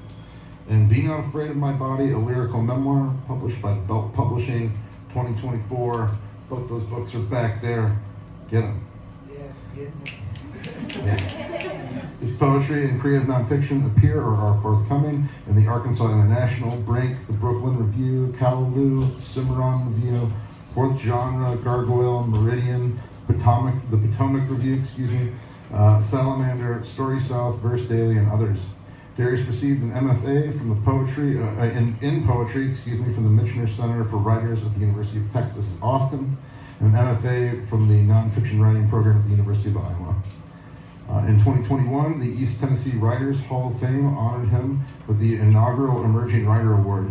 And Be Not Afraid of My Body, a lyrical memoir, published by Belt Publishing 2024. Both those books are back there. Get them. Yes, get them. Yeah. His poetry and creative nonfiction appear or are forthcoming in the Arkansas International, Brink, the Brooklyn Review, Callaloo, Cimarron Review, Fourth Genre, Gargoyle, Meridian, the Potomac Review, Salamander, Story South, Verse Daily, and others. Darius received an MFA from the poetry in poetry from the Michener Center for Writers at the University of Texas at Austin, and an MFA from the nonfiction writing program at the University of Iowa. In 2021, the East Tennessee Writers Hall of Fame honored him with the inaugural Emerging Writer Award.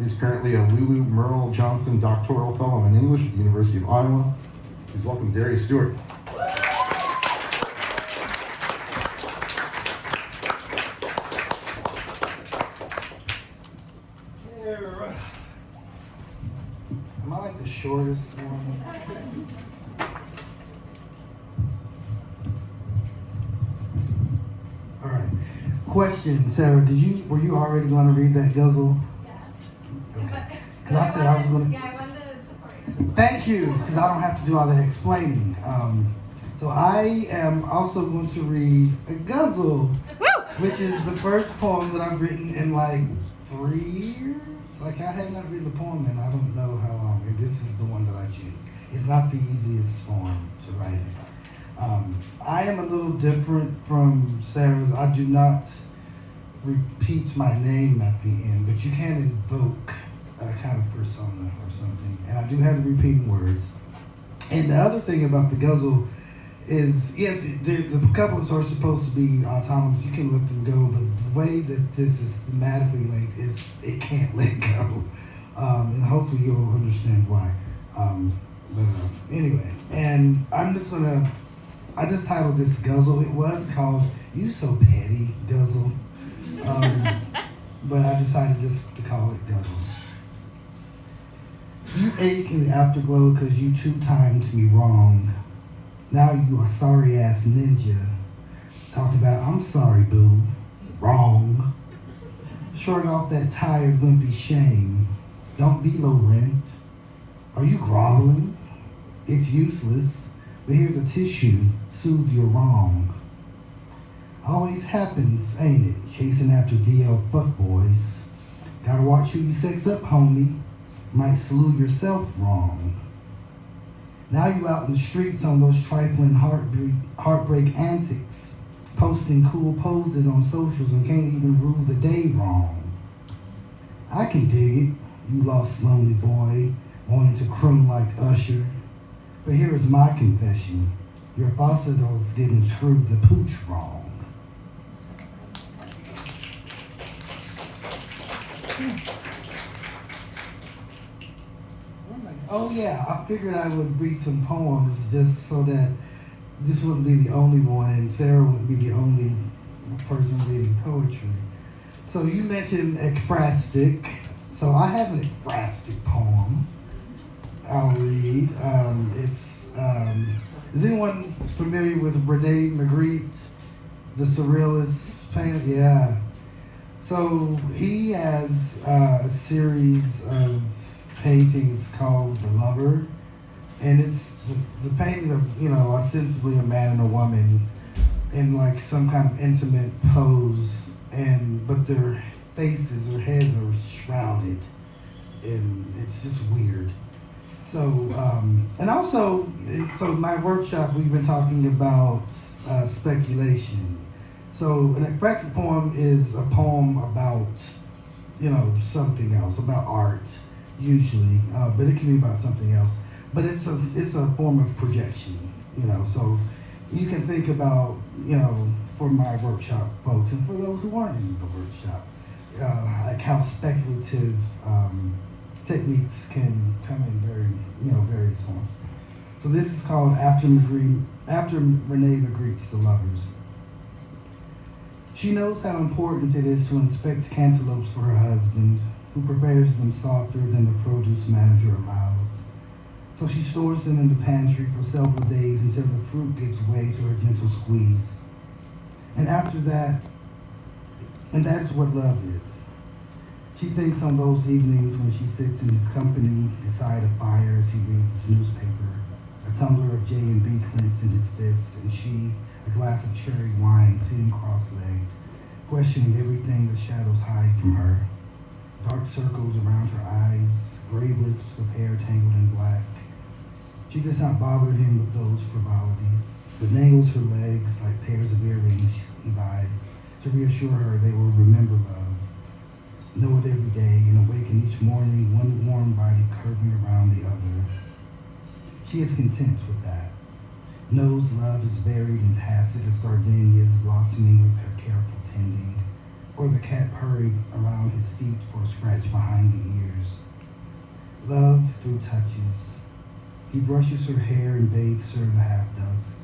He's currently a Lulu Merle Johnson Doctoral Fellow in English at the University of Iowa. Please welcome Darius Stewart. Am I like the shortest one? All right. Question, Sara, were you already going to read that guzzle? Yes. Okay. Because I said I was going to. Yeah, I wanted to support you. Thank you, because I don't have to do all that explaining. So I am also going to read a guzzle, which is the first poem that I've written in like 3 years. Like I have not written a poem in I don't know how long, and this is the one that I choose. It's not the easiest form to write in. I am a little different from Sara's. I do not repeat my name at the end, but you can invoke a kind of persona or something. And I do have the repeating words. And the other thing about the guzzle is, yes, the couples are supposed to be autonomous. You can let them go, but the way that this is thematically linked is it can't let go. And hopefully you'll understand why. Anyway, and I just titled this Guzzle. It was called You So Petty, Guzzle. But I decided just to call it Guzzle. You ache in the afterglow because you 2 times me wrong. Now you a sorry ass ninja. Talking about, I'm sorry, boo. Wrong. Shrug off that tired, wimpy shame. Don't be low rent. Are you groveling? It's useless, but here's a tissue. Soothe your wrong. Always happens, ain't it? Chasing after DL fuckboys. Gotta watch who you sex up, homie. Might slew yourself wrong. Now you out in the streets on those trifling heartbreak antics, posting cool poses on socials and can't even rule the day wrong. I can dig it, you lost lonely boy, wanting to croon like Usher. But here is my confession. Your falsetto's getting screwed the pooch wrong. Oh yeah, I figured I would read some poems just so that this wouldn't be the only one and Sara wouldn't be the only person reading poetry. So you mentioned ekphrastic. So I have an ekphrastic poem I'll read. Is anyone familiar with Rene Magritte, the surrealist painter? Yeah. So he has a series of paintings called The Lover, and it's the paintings are ostensibly a man and a woman in like some kind of intimate pose, but their faces or heads are shrouded, and it's just weird. So so my workshop we've been talking about speculation. So an ekphrastic poem is a poem about something else, about art. Usually, but it can be about something else. But it's a form of projection, So you can think about, for my workshop folks and for those who aren't in the workshop, like how speculative techniques can come in various forms. So this is called after Rene Magritte's The Lovers. She knows how important it is to inspect cantaloupes for her husband, who prepares them softer than the produce manager allows. So she stores them in the pantry for several days until the fruit gives way to her gentle squeeze. And after that, and that's what love is. She thinks on those evenings when she sits in his company beside a fire as he reads his newspaper, a tumbler of J&B clenched in his fists, and she, a glass of cherry wine sitting cross-legged, questioning everything the shadows hide from her. Dark circles around her eyes, gray wisps of hair tangled in black. She does not bother him with those frivolities, but dangles her legs like pairs of earrings he buys to reassure her they will remember love. Know it every day and awaken each morning, one warm body curving around the other. She is content with that. Knows love is varied and tacit as gardenias blossoming with her careful tending, or the cat purring around his feet for a scratch behind the ears. Love through touches. He brushes her hair and bathes her in the half-dusk.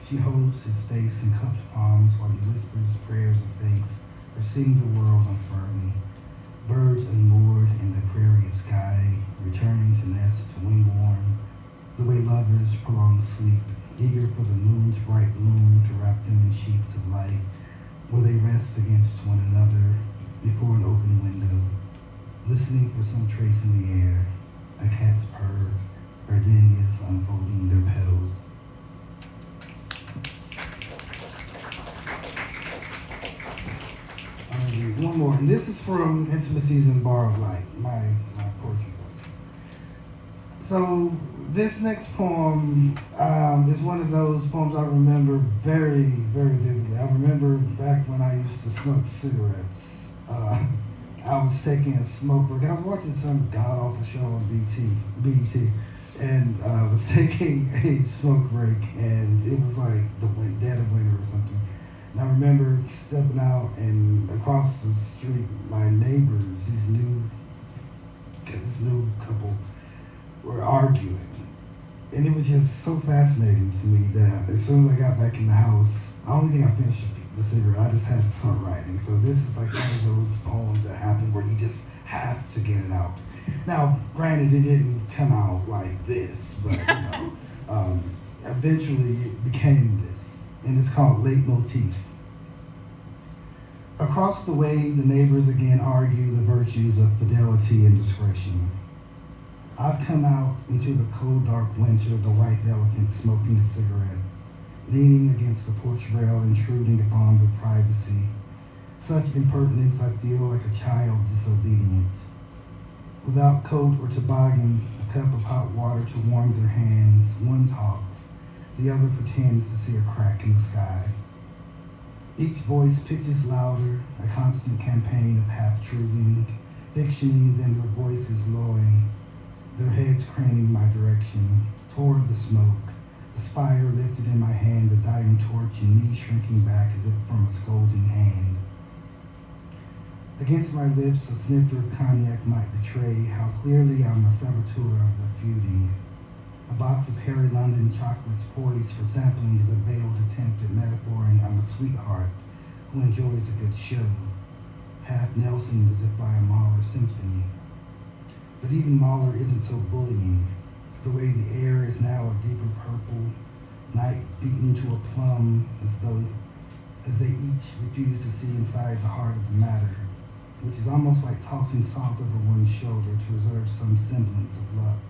She holds his face in cupped palms while he whispers prayers of thanks for seeing the world unfurling. Birds unmoored in the prairie of sky, returning to nest, wing-worn, the way lovers prolong sleep, eager for the moon's bright bloom to wrap them in sheets of light, where they rest against one another before an open window, listening for some trace in the air, a cat's purr, gardenias unfolding their petals. I'll read one more, and this is from Intimacies in Borrowed Light, my poetry book. So this next poem is one of those poems I remember very, very vividly. I remember back when I used to smoke cigarettes. I was taking a smoke break. I was watching some god-awful show on BT, and was taking a smoke break, and it was like the dead of winter or something. And I remember stepping out, and across the street, my neighbors, this new couple, were arguing. And it was just so fascinating to me that as soon as I got back in the house, I don't think I finished the cigarette. I just had to start writing. So this is like one of those poems that happen where you just have to get it out. Now, granted, it didn't come out like this, but eventually it became this, and it's called Leitmotif. Across the way, the neighbors again argue the virtues of fidelity and discretion. I've come out into the cold, dark winter, the white elephant smoking a cigarette, leaning against the porch rail, intruding upon their privacy. Such impertinence, I feel like a child disobedient. Without coat or toboggan, a cup of hot water to warm their hands, one talks, the other pretends to see a crack in the sky. Each voice pitches louder, a constant campaign of half-truthing, fictioning, then their voices lowing, their heads craning my direction, toward the smoke, the spire lifted in my hand, the dying torch, and me shrinking back as if from a scolding hand. Against my lips, a snifter of cognac might betray how clearly I'm a saboteur of their feuding. A box of Harry London chocolates poised for sampling is a veiled attempt at metaphoring I'm a sweetheart who enjoys a good show, half Nelson as if by a Mahler symphony. But even Mahler isn't so bullying. The way the air is now a deeper purple, night beaten to a plum as they each refuse to see inside the heart of the matter, which is almost like tossing salt over one's shoulder to reserve some semblance of luck.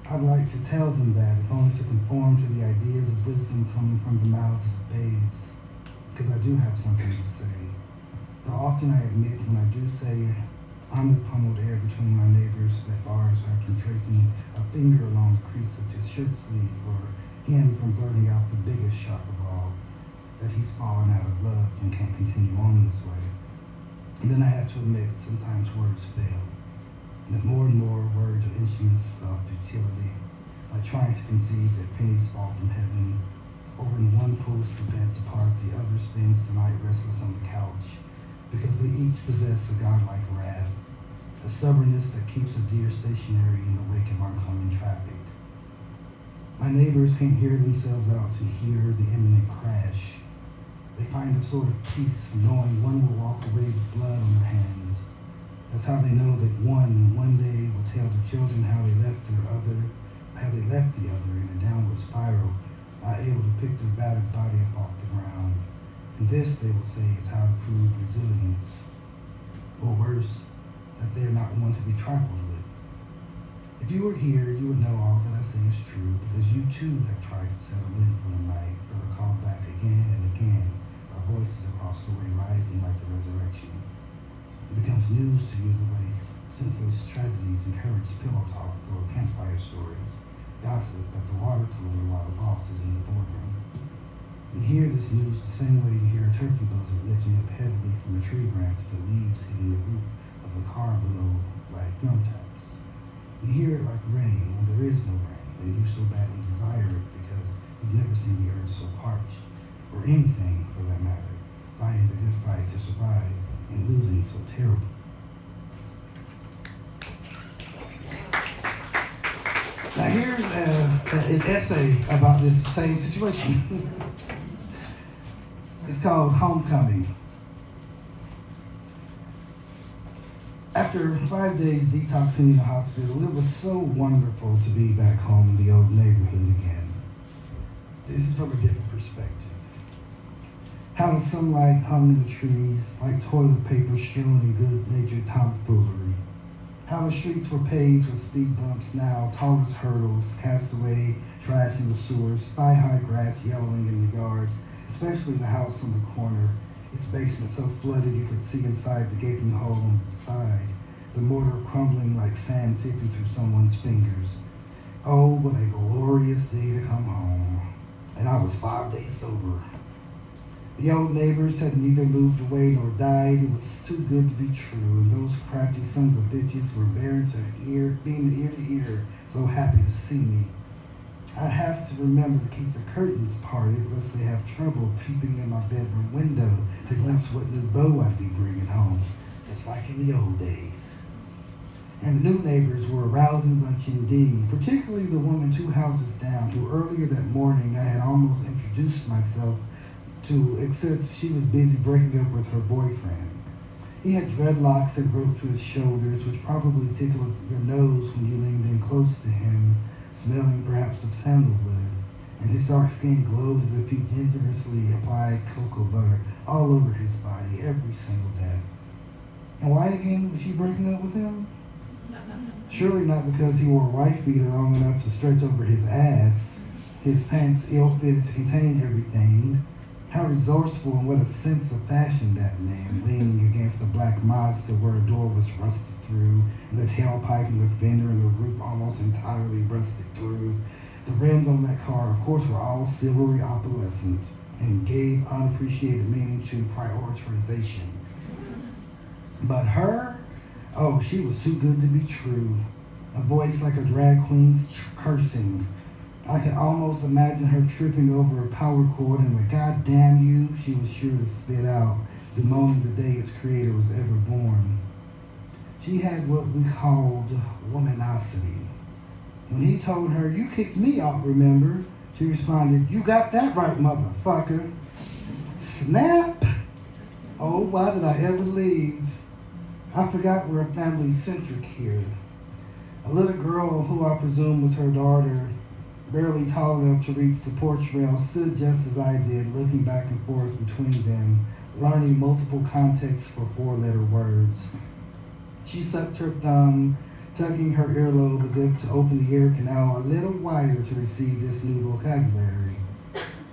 I'd like to tell them that, if only to conform to the ideas of wisdom coming from the mouths of babes, because I do have something to say. Though often I admit when I do say on the pummeled air between my neighbors that bars are from tracing a finger along the crease of his shirt sleeve, or him from blurting out the biggest shock of all, that he's fallen out of love and can't continue on this way. And then I have to admit, sometimes words fail. That more and more words are instruments of futility, like trying to conceive that pennies fall from heaven. Over in one post for beds apart, the other spends the night restless on the couch, because they each possess a godlike wrath, a stubbornness that keeps a deer stationary in the wake of oncoming traffic. My neighbors can't hear themselves out to hear the imminent crash. They find a sort of peace from knowing one will walk away with blood on their hands. That's how they know that one day will tell their children how they left the other in a downward spiral, not able to pick their battered body up off the ground. And this, they will say, is how to prove resilience. Or worse, that they are not one to be trifled with. If you were here, you would know all that I say is true, because you too have tried to settle in for the night, but are called back again and again by voices across the way rising like the resurrection. It becomes news to you the way senseless tragedies encourage pillow talk or campfire stories, gossip at the water cooler while the boss is in the boardroom. You hear this news the same way you hear a turkey buzzard lifting up heavily from a tree branch with the leaves hitting the roof of the car below like drum taps. You hear it like rain when there is no rain, and you so badly desire it because you've never seen the earth so parched, or anything for that matter, fighting the good fight to survive and losing so terribly. Now here's an essay about this same situation. It's called Homecoming. After 5 days detoxing in the hospital, it was so wonderful to be back home in the old neighborhood again. This is from a different perspective. How the sunlight hung in the trees like toilet paper strewn in good-natured tomfoolery. How the streets were paved with speed bumps now, tall as hurdles, cast away trash in the sewers, thigh-high grass yellowing in the yards, especially the house on the corner, its basement so flooded you could see inside the gaping hole on its side, the mortar crumbling like sand seeping through someone's fingers. Oh, what a glorious day to come home. And I was 5 days sober. The old neighbors had neither moved away nor died. It was too good to be true, and those crafty sons of bitches were bearing beaming ear to ear, so happy to see me. I'd have to remember to keep the curtains parted lest they have trouble peeping in my bedroom window to glimpse what new beau I'd be bringing home, just like in the old days. And the new neighbors were a rousing bunch indeed, particularly the woman 2 houses down, who earlier that morning I had almost introduced myself to, except she was busy breaking up with her boyfriend. He had dreadlocks that roped to his shoulders, which probably tickled your nose when you leaned in close to him, smelling perhaps of sandalwood, and his dark skin glowed as if he generously applied cocoa butter all over his body every single day. And why again was she breaking up with him? Surely not because he wore a wife beater long enough to stretch over his ass, his pants ill-fitted to contain everything. How resourceful and what a sense of fashion that man, leaning against a black Mazda where a door was rusted through, and the tailpipe and the fender and the roof almost entirely rusted through. The rims on that car, of course, were all silvery opalescent and gave unappreciated meaning to prioritization. But her, oh, she was too good to be true. A voice like a drag queen's cursing. I could almost imagine her tripping over a power cord and the "goddamn you" she was sure to spit out, bemoaning the day its creator was ever born. She had what we called womanosity. When he told her, "You kicked me out, remember?" she responded, "You got that right, motherfucker." Snap! Oh, why did I ever leave? I forgot we're family-centric here. A little girl, who I presume was her daughter, barely tall enough to reach the porch rail, stood just as I did, looking back and forth between them, learning multiple contexts for 4-letter words. She sucked her thumb, tugging her earlobe as if to open the ear canal a little wider to receive this new vocabulary.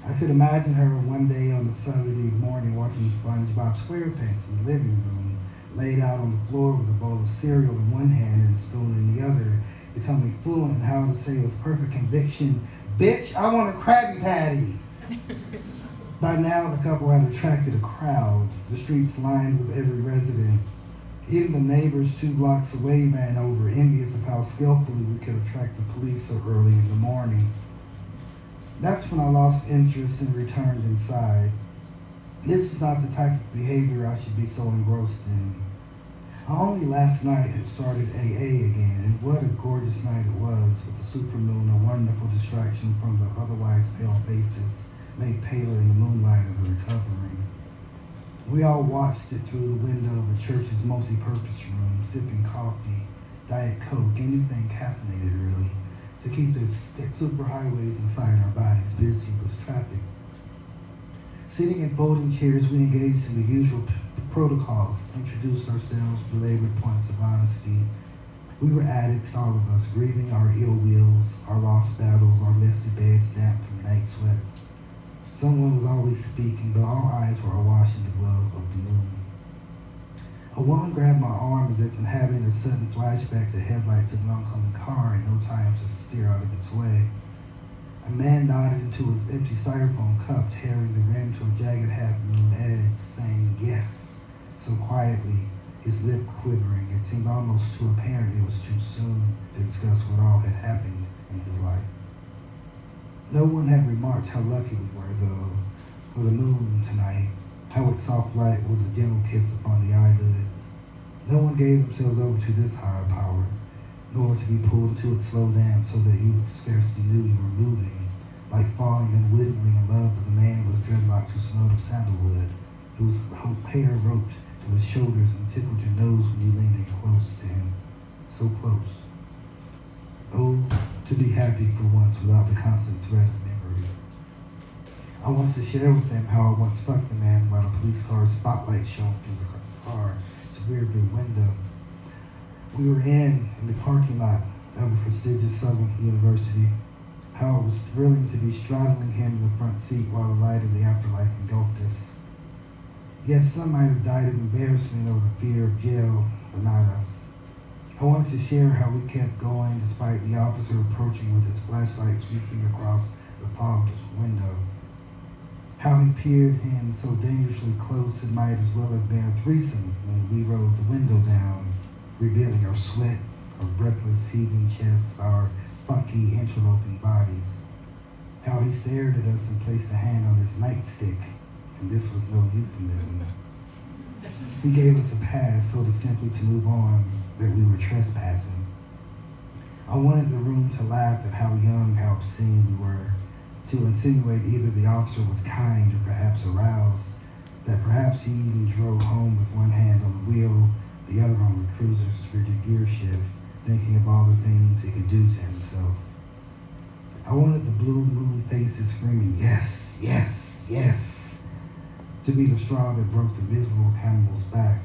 I could imagine her one day on a Saturday morning watching SpongeBob SquarePants in the living room, laid out on the floor with a bowl of cereal in one hand and a spoon in the other, becoming fluent in how to say with perfect conviction, "Bitch, I want a Krabby Patty." By now, the couple had attracted a crowd, the streets lined with every resident. Even the neighbors 2 blocks away ran over, envious of how skillfully we could attract the police so early in the morning. That's when I lost interest and returned inside. This was not the type of behavior I should be so engrossed in. Only last night had started AA again, and what a gorgeous night it was, with the supermoon a wonderful distraction from the otherwise pale faces, made paler in the moonlight of the recovering. We all watched it through the window of a church's multi-purpose room, sipping coffee, Diet Coke, anything caffeinated really, to keep the superhighways inside our bodies busy with traffic. Sitting in folding chairs, we engaged in the usual protocols, introduced ourselves, belabored points of honesty. We were addicts, all of us, grieving our ill wills, our lost battles, our messy beds damp from night sweats. Someone was always speaking, but all eyes were awash in the glow of the moon. A woman grabbed my arm as if in having a sudden flashback to headlights of an oncoming car and no time to steer out of its way. A man nodded into his empty styrofoam cup, tearing the rim to a jagged half-moon edge, saying yes, so quietly, his lip quivering. It seemed almost too apparent it was too soon to discuss what all had happened in his life. No one had remarked how lucky we were, though, for the moon tonight, how its soft light was a gentle kiss upon the eyelids. No one gave themselves over to this higher power, nor to be pulled into its slow dance so that you scarcely knew you were moving, like falling unwittingly in love with a man with dreadlocks who smelled of sandalwood, whose hair roped to his shoulders and tickled your nose when you leaned in close to him. So close. Oh, to be happy for once without the constant threat of memory. I wanted to share with them how I once fucked a man while a police car's spotlight shone through the car's rearview window. We were in the parking lot of a prestigious Southern university. How it was thrilling to be straddling him in the front seat while the light of the afterlife engulfed us. Yes, some might have died of embarrassment or the fear of jail, but not us. I wanted to share how we kept going despite the officer approaching with his flashlight sweeping across the fogged window. How he peered in so dangerously close it might as well have been a threesome when we rolled the window down, revealing our sweat, our breathless heaving chests, our funky interloping bodies. How he stared at us and placed a hand on his nightstick, and this was no euphemism. He gave us a pass, told us simply to move on, that we were trespassing. I wanted the room to laugh at how young, how obscene we were, to insinuate either the officer was kind or perhaps aroused, that perhaps he even drove home with one hand on the wheel, the other on the cruiser's rigid gear shift, thinking of all the things he could do to himself. I wanted the blue moon faces screaming, yes, yes, yes, to be the straw that broke the miserable camel's back,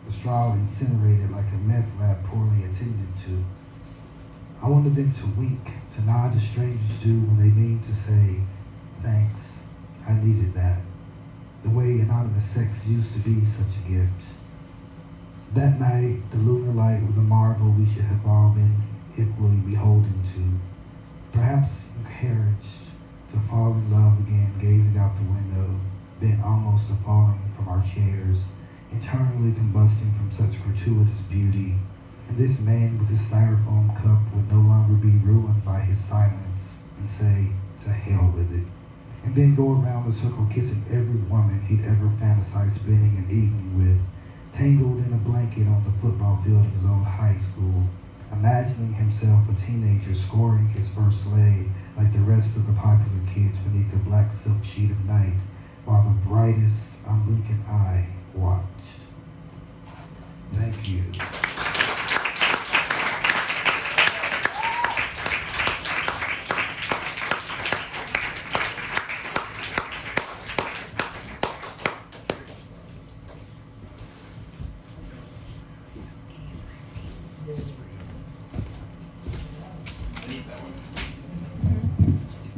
the straw incinerated like a meth lab poorly attended to. I wanted them to wink, to nod as strangers do when they mean to say, thanks, I needed that. The way anonymous sex used to be such a gift. That night, the lunar light was a marvel we should have all been equally beholden to. Perhaps encouraged to fall in love again, gazing out the window, bent almost to falling from our chairs, internally combusting from such gratuitous beauty. And this man with his styrofoam cup would no longer be ruined by his silence and say, to hell with it. And then go around the circle kissing every woman he'd ever fantasized spending an evening with, tangled in a blanket on the football field of his old high school, imagining himself a teenager scoring his first leg like the rest of the popular kids beneath the black silk sheet of night, while the brightest, unblinking eye watched. Thank you.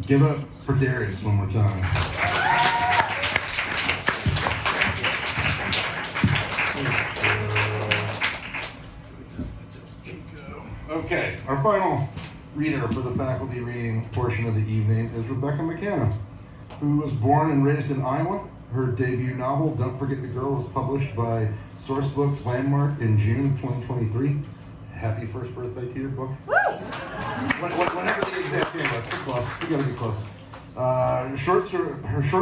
Give up for Darius one more time. Okay, our final reader for the faculty reading portion of the evening is Rebecca McKanna, who was born and raised in Iowa. Her debut novel, Don't Forget the Girl, was published by Sourcebooks Landmark in June 2023. Happy first birthday to your book. Woo! Whenever the exact game was, too close. You gotta be close. Her short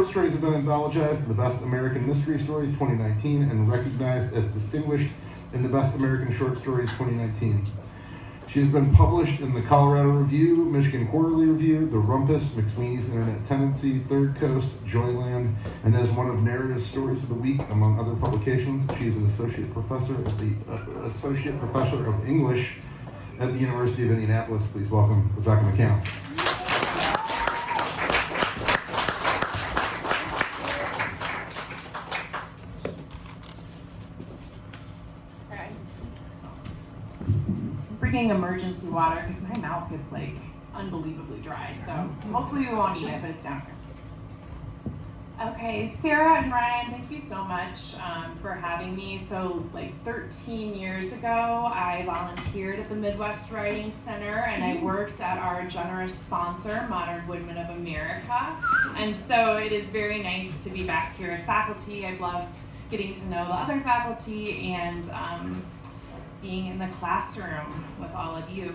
stories have been anthologized in the Best American Mystery Stories 2019 and recognized as distinguished in the Best American Short Stories 2019. She has been published in the Colorado Review, Michigan Quarterly Review, The Rumpus, McSweeney's Internet Tendency, Third Coast, Joyland, and as one of Narrative Stories of the Week, among other publications. She is an associate professor of English at the University of Indianapolis. Please welcome Rebecca McKanna. Bringing emergency water because my mouth gets like unbelievably dry, so hopefully we won't need it, but it's down here. Okay, Sara and Ryan, thank you so much for having me. So like 13 years ago, I volunteered at the Midwest Writing Center and I worked at our generous sponsor, Modern Woodmen of America. And so it is very nice to be back here as faculty. I've loved getting to know the other faculty and being in the classroom with all of you.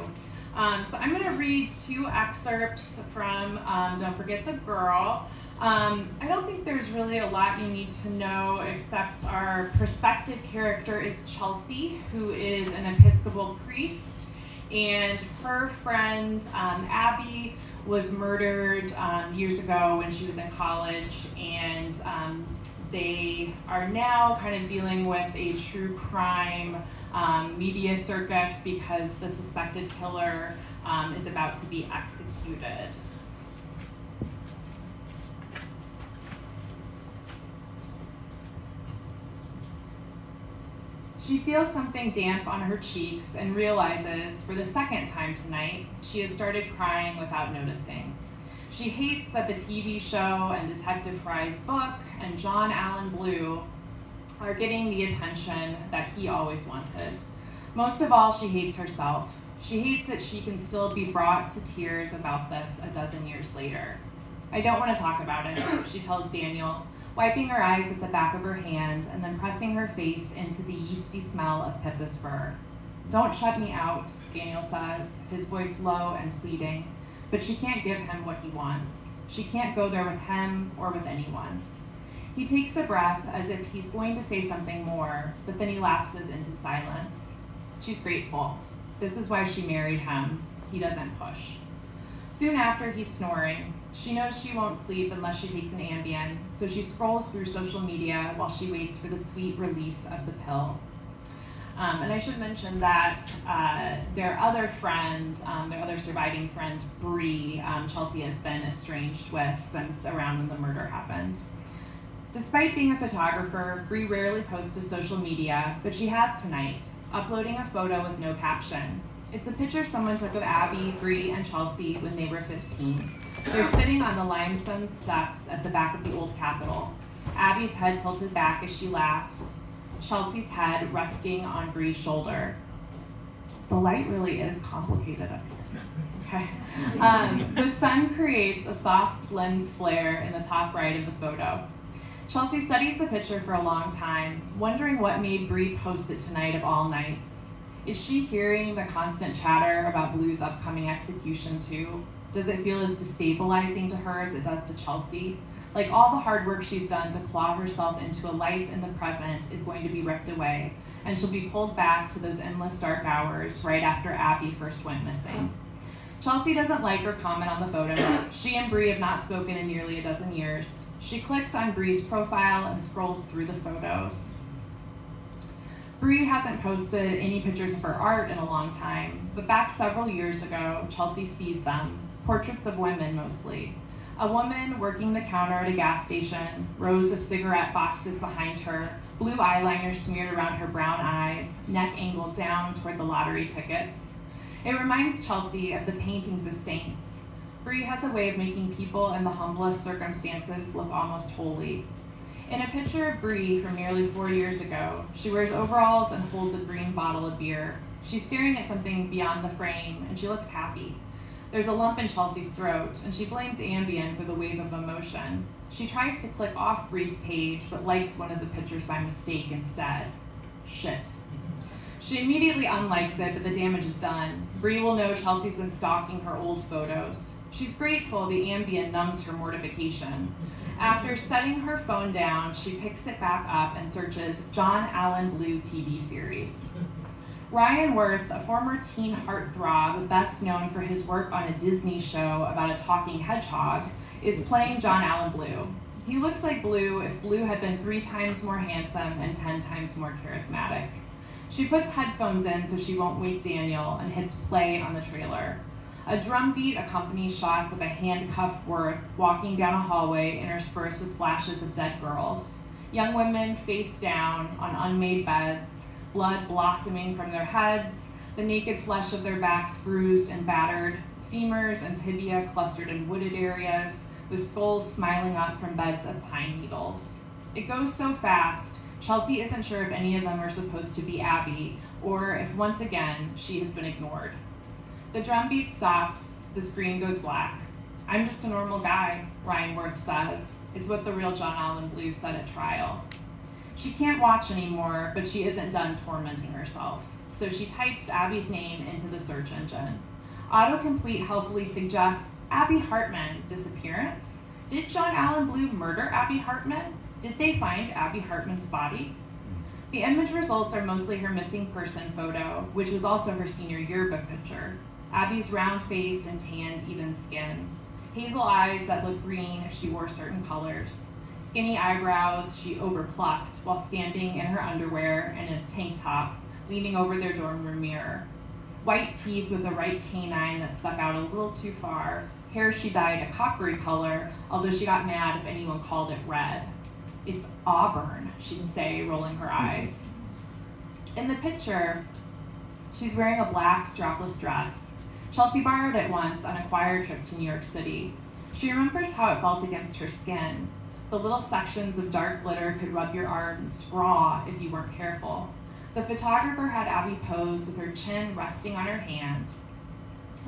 So I'm going to read two excerpts from Don't Forget the Girl. I don't think there's really a lot you need to know except our prospective character is Chelsea, who is an Episcopal priest, and her friend Abby was murdered years ago when she was in college, and they are now kind of dealing with a true crime media circus because the suspected killer is about to be executed. She feels something damp on her cheeks and realizes, for the second time tonight, she has started crying without noticing. She hates that the TV show and Detective Fry's book and John Allen Blue are getting the attention that he always wanted. Most of all, she hates herself. She hates that she can still be brought to tears about this a dozen years later. I don't want to talk about it, she tells Daniel, wiping her eyes with the back of her hand and then pressing her face into the yeasty smell of Pippa's fur. Don't shut me out, Daniel says, his voice low and pleading, but she can't give him what he wants. She can't go there with him or with anyone. He takes a breath as if he's going to say something more, but then he lapses into silence. She's grateful. This is why she married him. He doesn't push. Soon after, he's snoring. She knows she won't sleep unless she takes an Ambien, so she scrolls through social media while she waits for the sweet release of the pill. And I should mention that their other friend, their other surviving friend, Bree, Chelsea has been estranged with since around when the murder happened. Despite being a photographer, Bree rarely posts to social media, but she has tonight, uploading a photo with no caption. It's a picture someone took of Abby, Bree, and Chelsea when they were 15. They're sitting on the limestone steps at the back of the old Capitol. Abby's head tilted back as she laughs, Chelsea's head resting on Bree's shoulder. The light really is complicated up here. Okay. The sun creates a soft lens flare in the top right of the photo. Chelsea studies the picture for a long time, wondering what made Bree post it tonight of all nights. Is she hearing the constant chatter about Blue's upcoming execution too? Does it feel as destabilizing to her as it does to Chelsea? Like all the hard work she's done to claw herself into a life in the present is going to be ripped away, and she'll be pulled back to those endless dark hours right after Abby first went missing. Chelsea doesn't like or comment on the photo. She and Bree have not spoken in nearly a dozen years. She clicks on Bree's profile and scrolls through the photos. Bree hasn't posted any pictures of her art in a long time, but back several years ago, Chelsea sees them, portraits of women mostly. A woman working the counter at a gas station, rows of cigarette boxes behind her, blue eyeliner smeared around her brown eyes, neck angled down toward the lottery tickets. It reminds Chelsea of the paintings of saints. Bree has a way of making people in the humblest circumstances look almost holy. In a picture of Bree from nearly 4 years ago, she wears overalls and holds a green bottle of beer. She's staring at something beyond the frame, and she looks happy. There's a lump in Chelsea's throat, and she blames Ambien for the wave of emotion. She tries to click off Bree's page, but likes one of the pictures by mistake instead. Shit. She immediately unlikes it, but the damage is done. Bree will know Chelsea's been stalking her old photos. She's grateful the Ambien numbs her mortification. After setting her phone down, she picks it back up and searches John Allen Blue TV series. Ryan Worth, a former teen heartthrob best known for his work on a Disney show about a talking hedgehog, is playing John Allen Blue. He looks like Blue if Blue had been 3 times more handsome and 10 times more charismatic. She puts headphones in so she won't wake Daniel and hits play on the trailer. A drum beat accompanies shots of a handcuffed Worth walking down a hallway interspersed with flashes of dead girls. Young women face down on unmade beds, blood blossoming from their heads, the naked flesh of their backs bruised and battered, femurs and tibia clustered in wooded areas, with skulls smiling up from beds of pine needles. It goes so fast, Chelsea isn't sure if any of them are supposed to be Abby, or if once again she has been ignored. The drum beat stops, the screen goes black. "I'm just a normal guy," Ryan Worth says. It's what the real John Allen Blue said at trial. She can't watch anymore, but she isn't done tormenting herself. So she types Abby's name into the search engine. Autocomplete helpfully suggests Abby Hartman disappearance. Did John Allen Blue murder Abby Hartman? Did they find Abby Hartman's body? The image results are mostly her missing person photo, which was also her senior yearbook picture. Abby's round face and tanned, even skin. Hazel eyes that look green if she wore certain colors. Skinny eyebrows she overplucked while standing in her underwear and a tank top, leaning over their dorm room mirror. White teeth with a right canine that stuck out a little too far. Hair she dyed a coppery color, although she got mad if anyone called it red. "It's auburn," she'd say, rolling her eyes. In the picture, she's wearing a black strapless dress. Chelsea borrowed it once on a choir trip to New York City. She remembers how it felt against her skin. The little sections of dark glitter could rub your arms raw if you weren't careful. The photographer had Abby pose with her chin resting on her hand.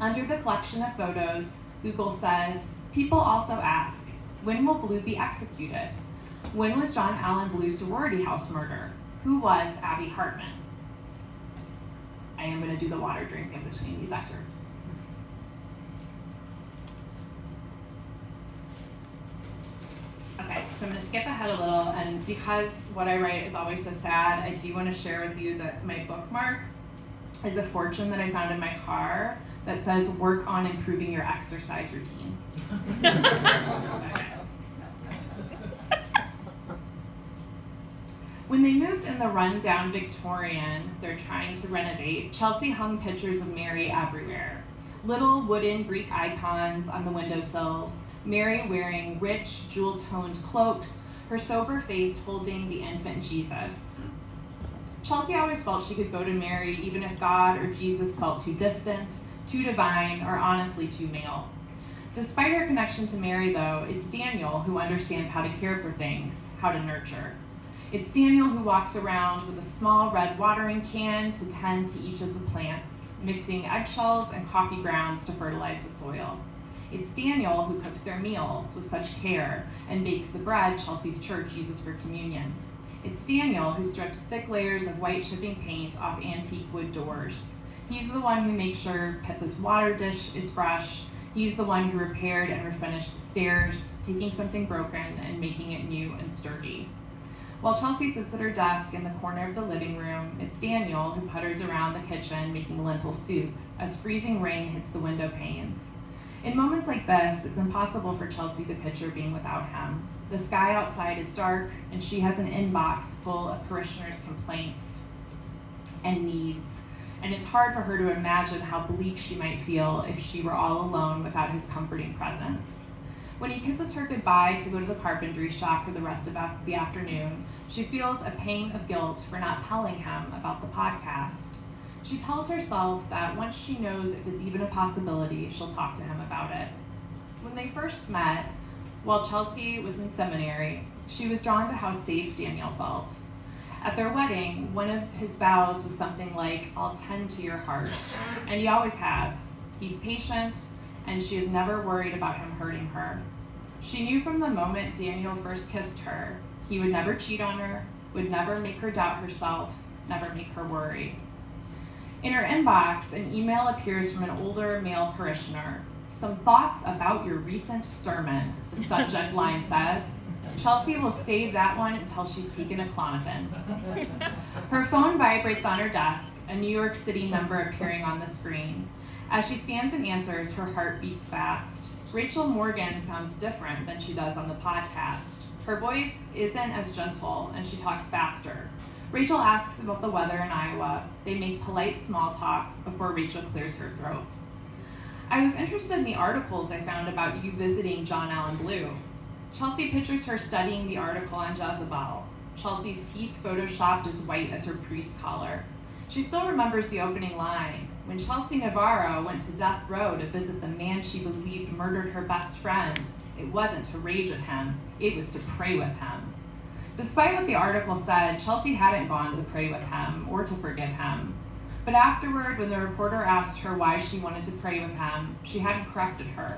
Under the collection of photos, Google says, People also ask, when will Blue be executed? When was John Allen Blue's sorority house murder? Who was Abby Hartman? I am going to do the water drink in between these excerpts. Okay, so I'm going to skip ahead a little, and because what I write is always so sad, I do want to share with you that my bookmark is a fortune that I found in my car that says, work on improving your exercise routine. When they moved in the rundown Victorian they're trying to renovate, Chelsea hung pictures of Mary everywhere. Little wooden Greek icons on the windowsills, Mary wearing rich, jewel-toned cloaks, her sober face holding the infant Jesus. Chelsea always felt she could go to Mary even if God or Jesus felt too distant, too divine, or honestly too male. Despite her connection to Mary, though, it's Daniel who understands how to care for things, how to nurture. It's Daniel who walks around with a small red watering can to tend to each of the plants, mixing eggshells and coffee grounds to fertilize the soil. It's Daniel who cooks their meals with such care and bakes the bread Chelsea's church uses for communion. It's Daniel who strips thick layers of white chipping paint off antique wood doors. He's the one who makes sure Pippa's water dish is fresh. He's the one who repaired and refinished the stairs, taking something broken and making it new and sturdy. While Chelsea sits at her desk in the corner of the living room, it's Daniel who putters around the kitchen making lentil soup as freezing rain hits the window panes. In moments like this, it's impossible for Chelsea to picture being without him. The sky outside is dark, and she has an inbox full of parishioners' complaints and needs, and it's hard for her to imagine how bleak she might feel if she were all alone without his comforting presence. When he kisses her goodbye to go to the carpentry shop for the rest of the afternoon, she feels a pang of guilt for not telling him about the podcast. She tells herself that once she knows if it's even a possibility, she'll talk to him about it. When they first met, while Chelsea was in seminary, she was drawn to how safe Daniel felt. At their wedding, one of his vows was something like, "I'll tend to your heart," and he always has. He's patient, and she is never worried about him hurting her. She knew from the moment Daniel first kissed her, he would never cheat on her, would never make her doubt herself, never make her worry. In her inbox, an email appears from an older male parishioner. "Some thoughts about your recent sermon," the subject line says. Chelsea will save that one until she's taken a Klonopin. Her phone vibrates on her desk, a New York City number appearing on the screen. As she stands and answers, her heart beats fast. Rachel Morgan sounds different than she does on the podcast. Her voice isn't as gentle, and she talks faster. Rachel asks about the weather in Iowa. They make polite small talk before Rachel clears her throat. "I was interested in the articles I found about you visiting John Allen Blue." Chelsea pictures her studying the article on Jezebel. Chelsea's teeth photoshopped as white as her priest collar. She still remembers the opening line. When Chelsea Navarro went to death row to visit the man she believed murdered her best friend, it wasn't to rage at him, it was to pray with him. Despite what the article said, Chelsea hadn't gone to pray with him or to forgive him. But afterward, when the reporter asked her why she wanted to pray with him, she hadn't corrected her.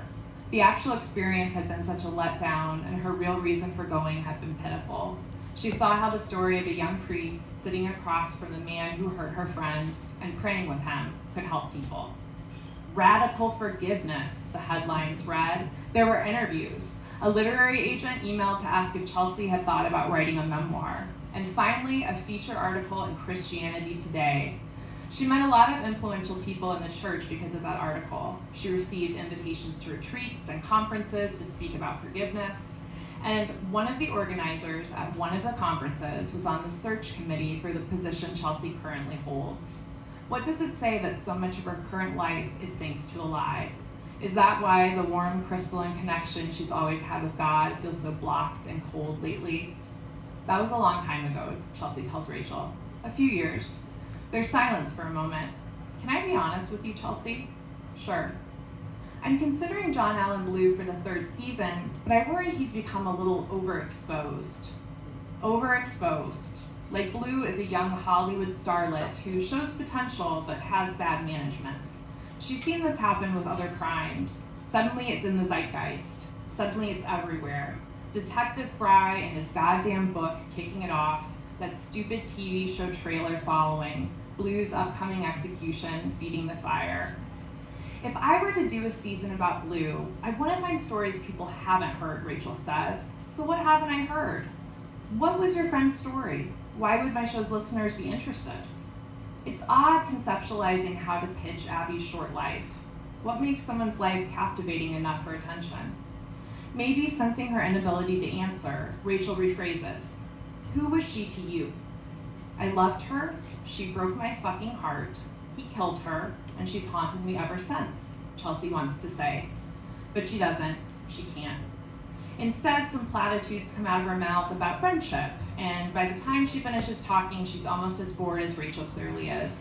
The actual experience had been such a letdown, and her real reason for going had been pitiful. She saw how the story of a young priest sitting across from the man who hurt her friend and praying with him could help people. "Radical forgiveness," the headlines read. There were interviews. A literary agent emailed to ask if Chelsea had thought about writing a memoir. And finally, a feature article in Christianity Today. She met a lot of influential people in the church because of that article. She received invitations to retreats and conferences to speak about forgiveness. And one of the organizers at one of the conferences was on the search committee for the position Chelsea currently holds. What does it say that so much of her current life is thanks to a lie? Is that why the warm crystalline connection she's always had with God feels so blocked and cold lately? That was a long time ago, Chelsea tells Rachel. A few years. There's silence for a moment. "Can I be honest with you, Chelsea?" "Sure." "I'm considering John Allen Blue for the 3rd season, but I worry he's become a little overexposed." Overexposed. Like Blue is a young Hollywood starlet who shows potential but has bad management. She's seen this happen with other crimes. Suddenly it's in the zeitgeist. Suddenly it's everywhere. Detective Fry and his goddamn book kicking it off, that stupid TV show trailer following, Blue's upcoming execution feeding the fire. If I were to do a season about Blue, I'd want to find stories people haven't heard, Rachel says. So what haven't I heard? What was your friend's story? Why would my show's listeners be interested? It's odd conceptualizing how to pitch Abby's short life. What makes someone's life captivating enough for attention? Maybe sensing her inability to answer, Rachel rephrases. Who was she to you? I loved her, she broke my fucking heart, he killed her, and she's haunted me ever since, Chelsea wants to say. But she doesn't, she can't. Instead, some platitudes come out of her mouth about friendship, and by the time she finishes talking, she's almost as bored as Rachel clearly is.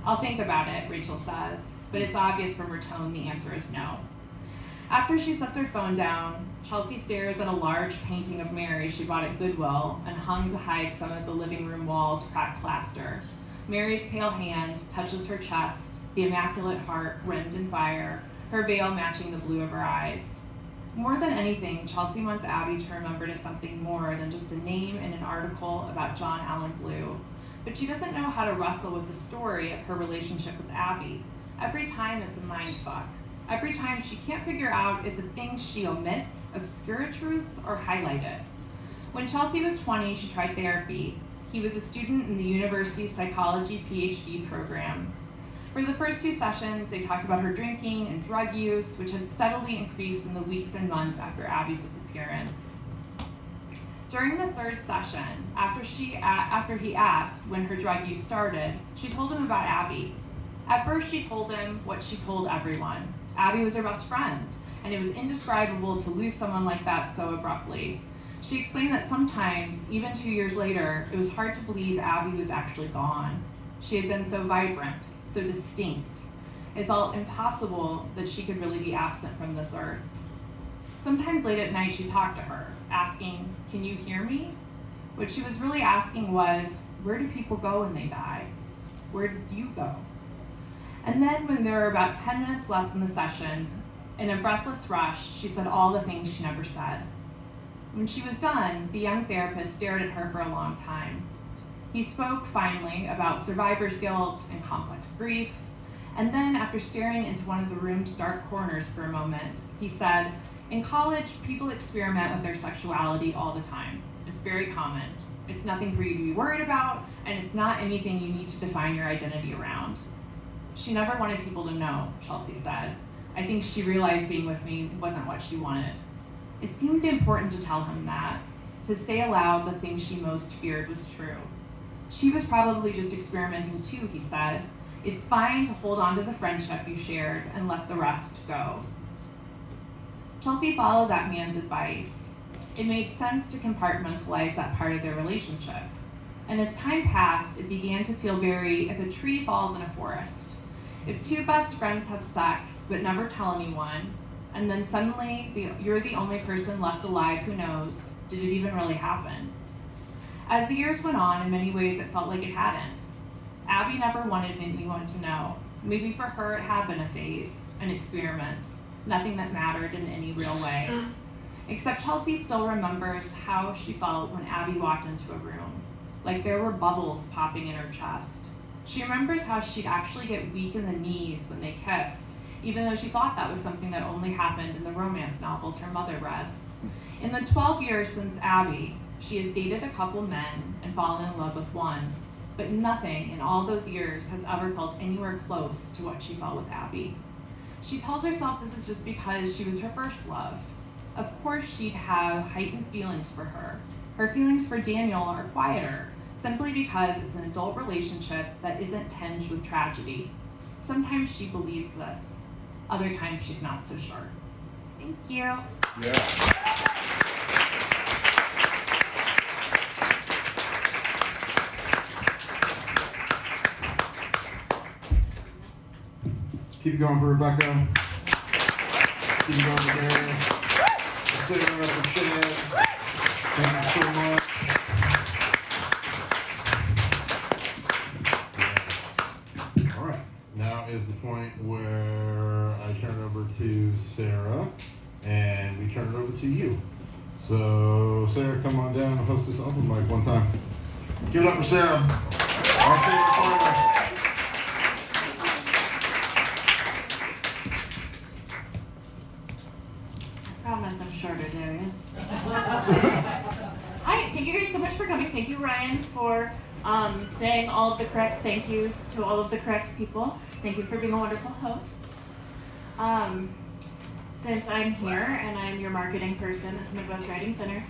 I'll think about it, Rachel says, but it's obvious from her tone the answer is no. After she sets her phone down, Chelsea stares at a large painting of Mary she bought at Goodwill and hung to hide some of the living room wall's cracked plaster. Mary's pale hand touches her chest, the immaculate heart rimmed in fire, her veil matching the blue of her eyes. More than anything, Chelsea wants Abby to remember to something more than just a name in an article about John Allen Blue. But she doesn't know how to wrestle with the story of her relationship with Abby. Every time it's a mindfuck. Every time she can't figure out if the things she omits obscure a truth or highlight it. When Chelsea was 20, she tried therapy. He was a student in the university's psychology PhD program. For the first 2 sessions, they talked about her drinking and drug use, which had steadily increased in the weeks and months after Abby's disappearance. During the 3rd session, after he asked when her drug use started, she told him about Abby. At first, she told him what she told everyone. Abby was her best friend, and it was indescribable to lose someone like that so abruptly. She explained that sometimes, even 2 years later, it was hard to believe Abby was actually gone. She had been so vibrant, so distinct. It felt impossible that she could really be absent from this earth. Sometimes late at night, she talked to her, asking, "Can you hear me?" What she was really asking was, where do people go when they die? Where did you go? And then when there were about 10 minutes left in the session, in a breathless rush, she said all the things she never said. When she was done, the young therapist stared at her for a long time. He spoke finally about survivor's guilt and complex grief, and then after staring into one of the room's dark corners for a moment, he said, "In college, people experiment with their sexuality all the time. It's very common. It's nothing for you to be worried about, and it's not anything you need to define your identity around." She never wanted people to know, Chelsea said. I think she realized being with me wasn't what she wanted. It seemed important to tell him that, to say aloud the thing she most feared was true. She was probably just experimenting too, he said. It's fine to hold on to the friendship you shared and let the rest go. Chelsea followed that man's advice. It made sense to compartmentalize that part of their relationship. And as time passed, it began to feel very, if a tree falls in a forest. If 2 best friends have sex but never tell anyone, and then suddenly you're the only person left alive who knows, did it even really happen? As the years went on, in many ways it felt like it hadn't. Abby never wanted anyone to know. Maybe for her it had been a phase, an experiment, nothing that mattered in any real way. Except Chelsea still remembers how she felt when Abby walked into a room, like there were bubbles popping in her chest. She remembers how she'd actually get weak in the knees when they kissed, even though she thought that was something that only happened in the romance novels her mother read. In the 12 years since Abby, she has dated a couple men and fallen in love with one, but nothing in all those years has ever felt anywhere close to what she felt with Abby. She tells herself this is just because she was her first love. Of course she'd have heightened feelings for her. Her feelings for Daniel are quieter, simply because it's an adult relationship that isn't tinged with tragedy. Sometimes she believes this, other times she's not so sure. Thank you. Yeah. Keep it going for Rebecca. Keep it going for Darius. Sitting around for Shithead. Thank you so much. All right. Now is the point where to Sara, and we turn it over to you. So, Sara, come on down and host this open mic one time. Give it up for Sara. Our favorite partner. I promise I'm shorter, Darius. Hi, thank you guys so much for coming. Thank you, Ryan, for saying all of the correct thank yous to all of the correct people. Thank you for being a wonderful host. Since I'm here and I'm your marketing person at the Midwest Writing Center,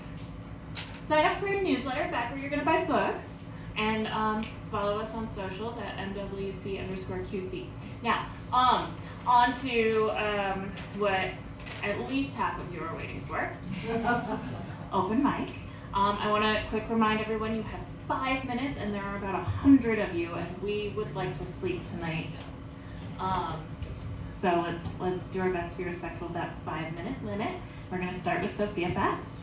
sign up for a newsletter back where you're going to buy books, and follow us on socials at MWC_QC. Now, on to what at least half of you are waiting for. Open mic. I want to quick remind everyone you have 5 minutes, and there are about 100 of you, and we would like to sleep tonight. So let's do our best to be respectful of that 5-minute limit. We're going to start with Sophia Best.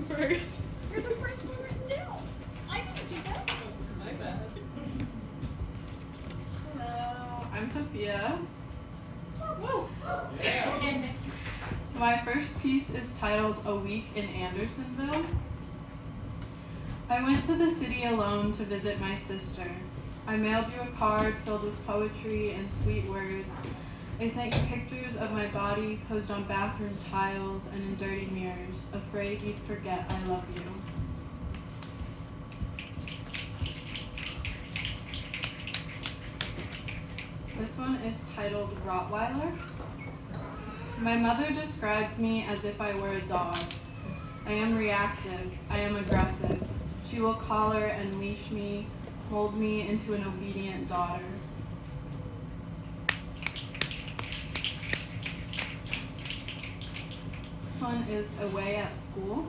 First. You're the first one written down. I didn't do that. Oh, my bad. Hello, I'm Sophia. Whoa. Yeah. My first piece is titled A Week in Andersonville. I went to the city alone to visit my sister. I mailed you a card filled with poetry and sweet words. I sent you pictures of my body posed on bathroom tiles and in dirty mirrors, afraid you'd forget I love you. This one is titled Rottweiler. My mother describes me as if I were a dog. I am reactive. I am aggressive. She will collar and leash me, mold me into an obedient daughter. This one is Away at School.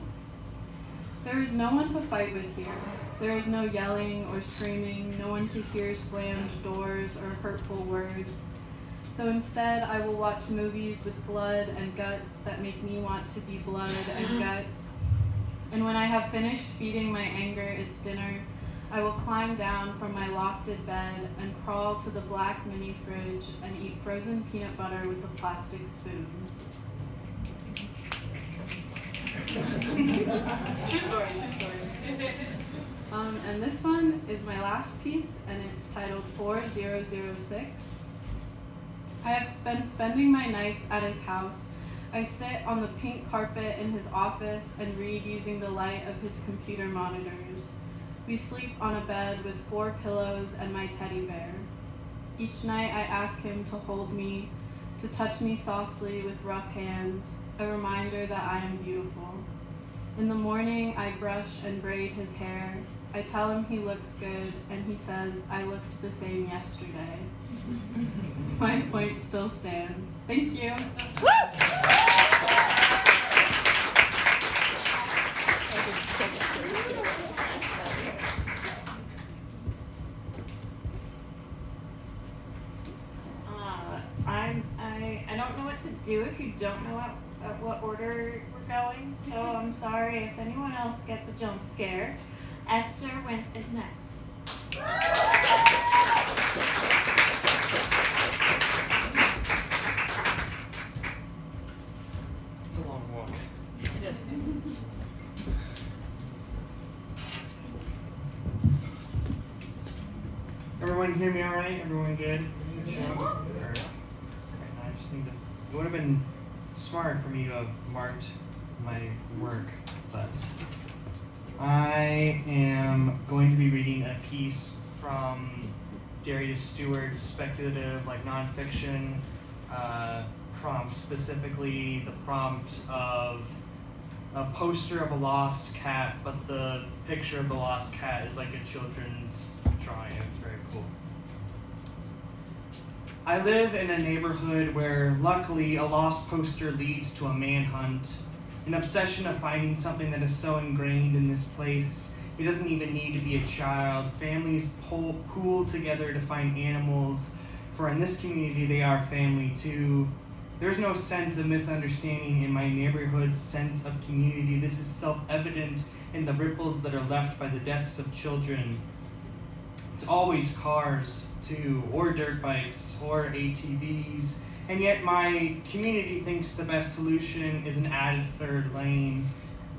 There is no one to fight with here. There is no yelling or screaming, no one to hear slammed doors or hurtful words. So instead, I will watch movies with blood and guts that make me want to be blood and guts. And when I have finished feeding my anger its dinner, I will climb down from my lofted bed and crawl to the black mini fridge and eat frozen peanut butter with a plastic spoon. True story. And this one is my last piece, and it's titled 4006. I have been spending my nights at his house. I sit on the pink carpet in his office and read using the light of his computer monitors. We sleep on a bed with 4 pillows and my teddy bear. Each night I ask him to hold me, to touch me softly with rough hands, a reminder that I am beautiful. In the morning, I brush and braid his hair. I tell him he looks good, and he says I looked the same yesterday. My point still stands. Thank you. I don't know what to do if you don't know what order we're going, so I'm sorry if anyone else gets a jump scare. Esther Wint is next. It's a long walk. It is. Everyone hear me all right? Everyone good? Alright, I just need to. It would have been smart for me to have marked my work, but I am going to be reading a piece from Darius Stewart's speculative, like nonfiction prompt, specifically the prompt of a poster of a lost cat, but the picture of the lost cat is like a children's drawing. It's very cool. I live in a neighborhood where, luckily, a lost poster leads to a manhunt. An obsession of finding something that is so ingrained in this place, it doesn't even need to be a child. Families pool together to find animals, for in this community they are family too. There's no sense of misunderstanding in my neighborhood's sense of community. This is self-evident in the ripples that are left by the deaths of children. It's always cars, too, or dirt bikes, or ATVs, and yet my community thinks the best solution is an added third lane.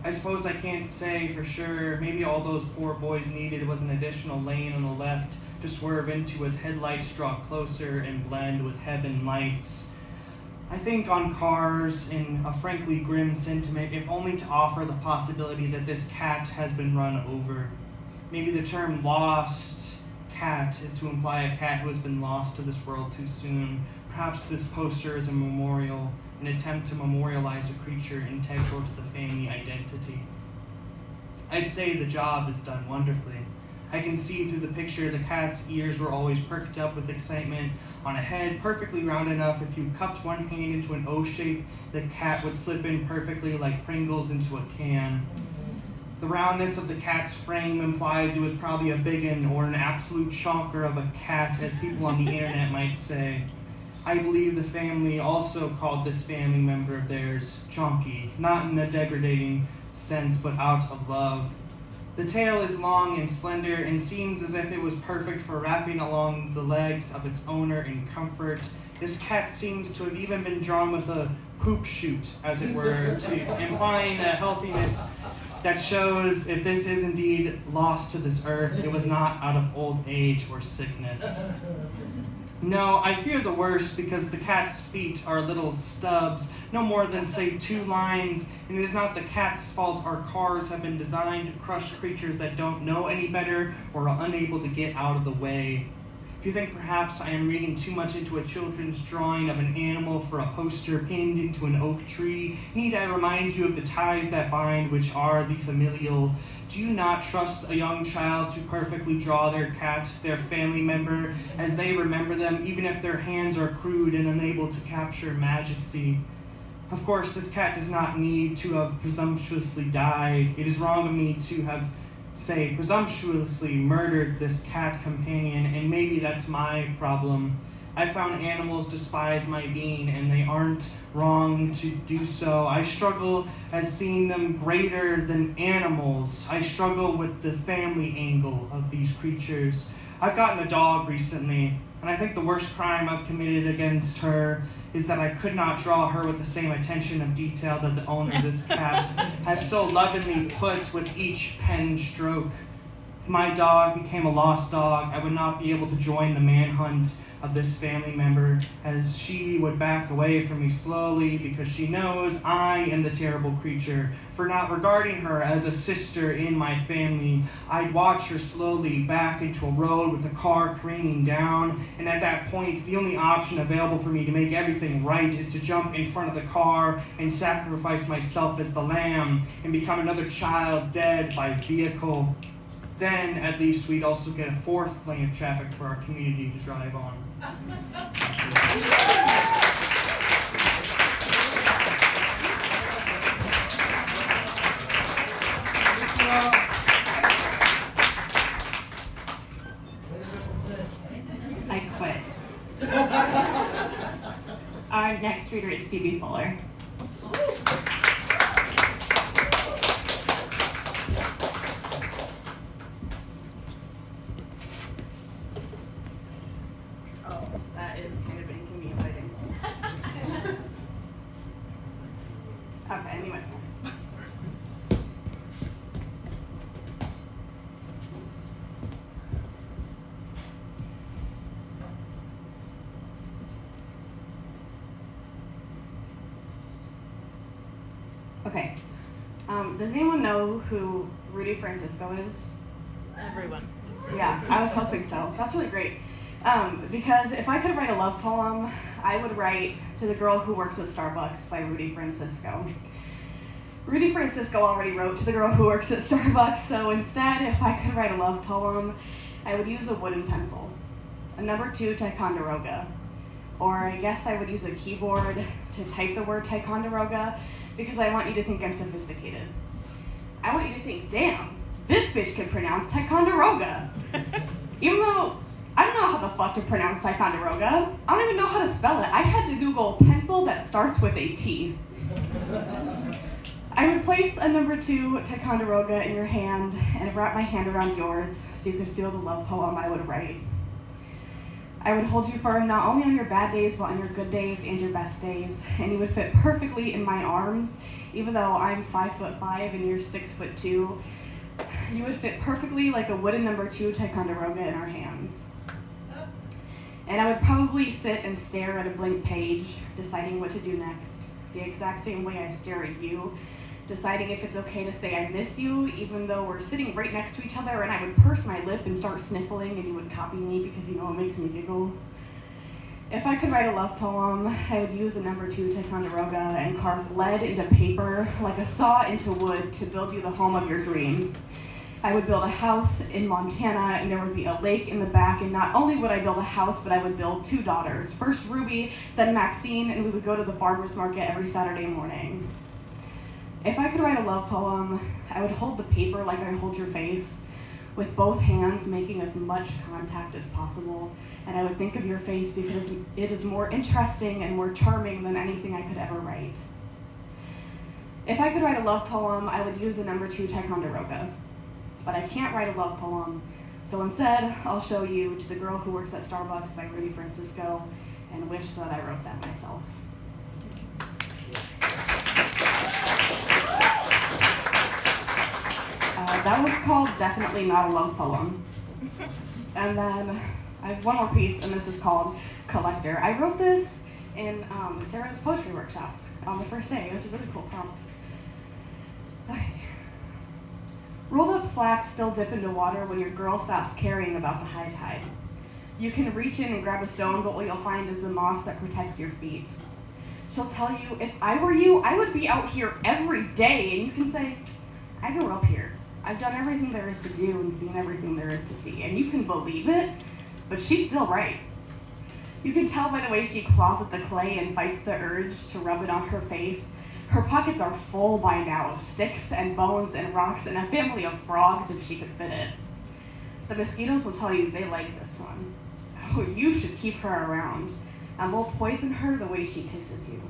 I suppose I can't say for sure. Maybe all those poor boys needed was an additional lane on the left to swerve into as headlights draw closer and blend with heaven lights. I think on cars in a frankly grim sentiment, if only to offer the possibility that this cat has been run over. Maybe the term lost cat is to imply a cat who has been lost to this world too soon. Perhaps this poster is a memorial, an attempt to memorialize a creature integral to the family identity. I'd say the job is done wonderfully. I can see through the picture the cat's ears were always perked up with excitement on a head, perfectly round enough. If you cupped one hand into an O shape, the cat would slip in perfectly like Pringles into a can. The roundness of the cat's frame implies it was probably a biggin or an absolute chonker of a cat, as people on the internet might say. I believe the family also called this family member of theirs chonky, not in a degrading sense, but out of love. The tail is long and slender and seems as if it was perfect for wrapping along the legs of its owner in comfort. This cat seems to have even been drawn with a poop chute, as it were, implying a healthiness that shows if this is indeed lost to this earth, it was not out of old age or sickness. No, I fear the worst because the cat's feet are little stubs, no more than, say, 2 lines, and it is not the cat's fault our cars have been designed to crush creatures that don't know any better or are unable to get out of the way. If you think perhaps I am reading too much into a children's drawing of an animal for a poster pinned into an oak tree, need I remind you of the ties that bind, which are the familial? Do you not trust a young child to perfectly draw their cat, their family member, as they remember them, even if their hands are crude and unable to capture majesty? Of course, this cat does not need to have presumptuously died. It is wrong of me to have, say, presumptuously murdered this cat companion, and maybe that's my problem. I found animals despise my being, and they aren't wrong to do so. I struggle as seeing them greater than animals. I struggle with the family angle of these creatures. I've gotten a dog recently, and I think the worst crime I've committed against her is that I could not draw her with the same attention of detail that the owner of this cat has so lovingly put with each pen stroke. If my dog became a lost dog, I would not be able to join the manhunt of this family member, as she would back away from me slowly because she knows I am the terrible creature for not regarding her as a sister in my family. I'd watch her slowly back into a road with the car careening down, and at that point the only option available for me to make everything right is to jump in front of the car and sacrifice myself as the lamb and become another child dead by vehicle. Then, at least, we'd also get a 4th lane of traffic for our community to drive on. I quit. Our next reader is Phoebe Fuller. That is kind of inconvenient. Okay, anyway. Okay. Does anyone know who Rudy Francisco is? Everyone. Yeah, I was hoping so. That's really great. Because if I could write a love poem, I would write To the Girl Who Works at Starbucks by Rudy Francisco. Rudy Francisco already wrote To the Girl Who Works at Starbucks, so instead, if I could write a love poem, I would use a wooden pencil, a number 2 Ticonderoga, or I guess I would use a keyboard to type the word Ticonderoga, because I want you to think I'm sophisticated. I want you to think, damn, this bitch can pronounce Ticonderoga. Even though I don't know know how the fuck to pronounce Ticonderoga. I don't even know how to spell it. I had to Google pencil that starts with a T. I would place a number 2 Ticonderoga in your hand and wrap my hand around yours so you could feel the love poem I would write. I would hold you firm not only on your bad days, but on your good days and your best days. And you would fit perfectly in my arms, even though I'm 5'5" and you're 6'2". You would fit perfectly like a wooden number 2 Ticonderoga in our hands. And I would probably sit and stare at a blank page, deciding what to do next. The exact same way I stare at you, deciding if it's okay to say I miss you, even though we're sitting right next to each other, and I would purse my lip and start sniffling, and you would copy me because you know it makes me giggle. If I could write a love poem, I would use a number 2 Ticonderoga and carve lead into paper like a saw into wood to build you the home of your dreams. I would build a house in Montana, and there would be a lake in the back, and not only would I build a house, but I would build 2 daughters. First Ruby, then Maxine, and we would go to the farmer's market every Saturday morning. If I could write a love poem, I would hold the paper like I hold your face, with both hands making as much contact as possible, and I would think of your face because it is more interesting and more charming than anything I could ever write. If I could write a love poem, I would use a number 2 Ticonderoga, but I can't write a love poem, so instead I'll show you To the Girl Who Works at Starbucks by Rudy Francisco and wish that I wrote that myself. That was called Definitely Not a Love Poem. And then I have one more piece, and this is called Collector. I wrote this in Sara's poetry workshop on the first day. It was a really cool prompt. Okay. Rolled up slacks still dip into water when your girl stops caring about the high tide. You can reach in and grab a stone, but what you'll find is the moss that protects your feet. She'll tell you, if I were you, I would be out here every day. And you can say, I grew up here. I've done everything there is to do and seen everything there is to see. And you can believe it, but she's still right. You can tell by the way she claws at the clay and fights the urge to rub it on her face. Her pockets are full by now of sticks and bones and rocks and a family of frogs if she could fit it. The mosquitoes will tell you they like this one. Oh, you should keep her around, and we'll poison her the way she kisses you,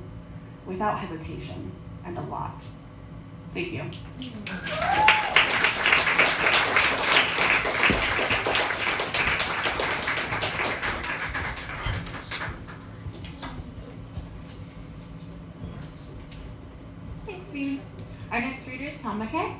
without hesitation, and a lot. Thank you. Thanks, Phoebe. Our next reader is Tom McKay.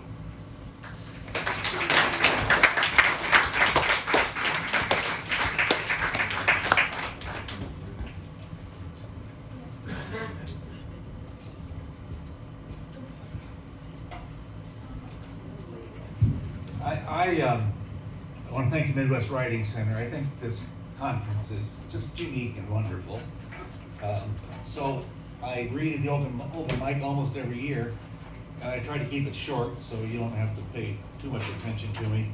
I want to thank the Midwest Writing Center. I think this conference is just unique and wonderful. So I read at the open mic almost every year, and I try to keep it short so you don't have to pay too much attention to me.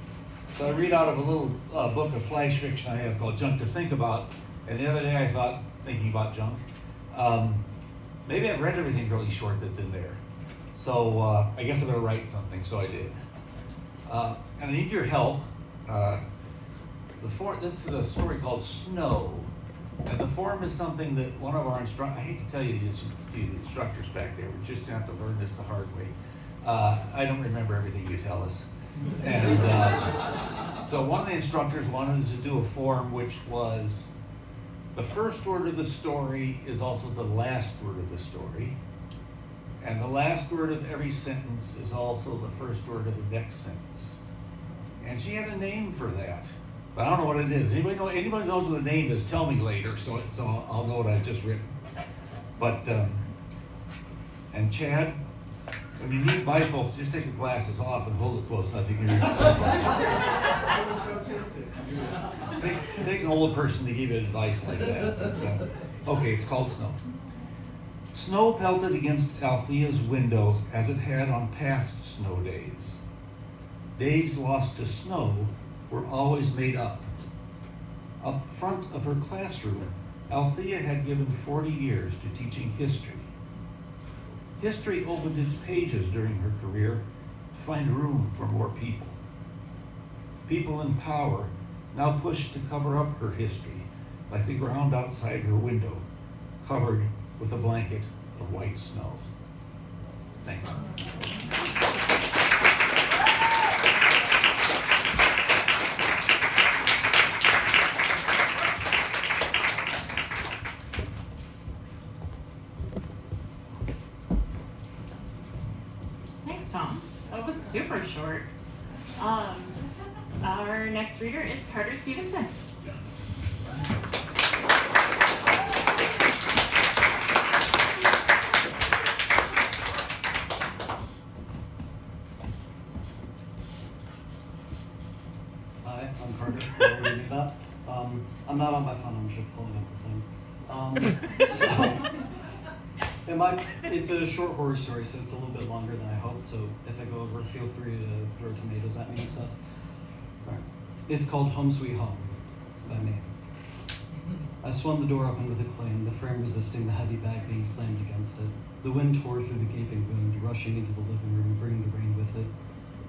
So I read out of a little book of flash fiction I have called Junk to Think About, and the other day I thought, thinking about junk, maybe I've read everything really short that's in there. So I guess I'm gonna write something, so I did. And I need your help. This is a story called Snow. And the form is something that one of our instructors, I hate to tell you this to the instructors back there, we just have to learn this the hard way. I don't remember everything you tell us. And so one of the instructors wanted us to do a form which was the first word of the story is also the last word of the story. And the last word of every sentence is also the first word of the next sentence. And she had a name for that, but I don't know what it is. Anybody knows what the name is, tell me later, so I'll know what I've just written. But, and Chad, when you need bifocals, just take the glasses off and hold it close enough you can read it. It takes an old person to give you advice like that. But, okay, it's called Snow. Snow pelted against Althea's window as it had on past snow days. Days lost to snow were always made up. Up front of her classroom, Althea had given 40 years to teaching history. History opened its pages during her career to find room for more people. People in power now pushed to cover up her history, like the ground outside her window, covered with a blanket of white snow. Thank you. Thanks, Tom. That was super short. Our next reader is Carter Stevenson. Hi, I'm Carter. I already knew that. I'm not on my phone, I'm just pulling up the thing. It's a short horror story, so it's a little bit longer than I hoped, so if I go over, feel free to throw tomatoes at me and stuff. Alright. It's called Home Sweet Home by me. I swung the door open with a clang, the frame resisting the heavy bag being slammed against it. The wind tore through the gaping wound, rushing into the living room, bringing the rain with it.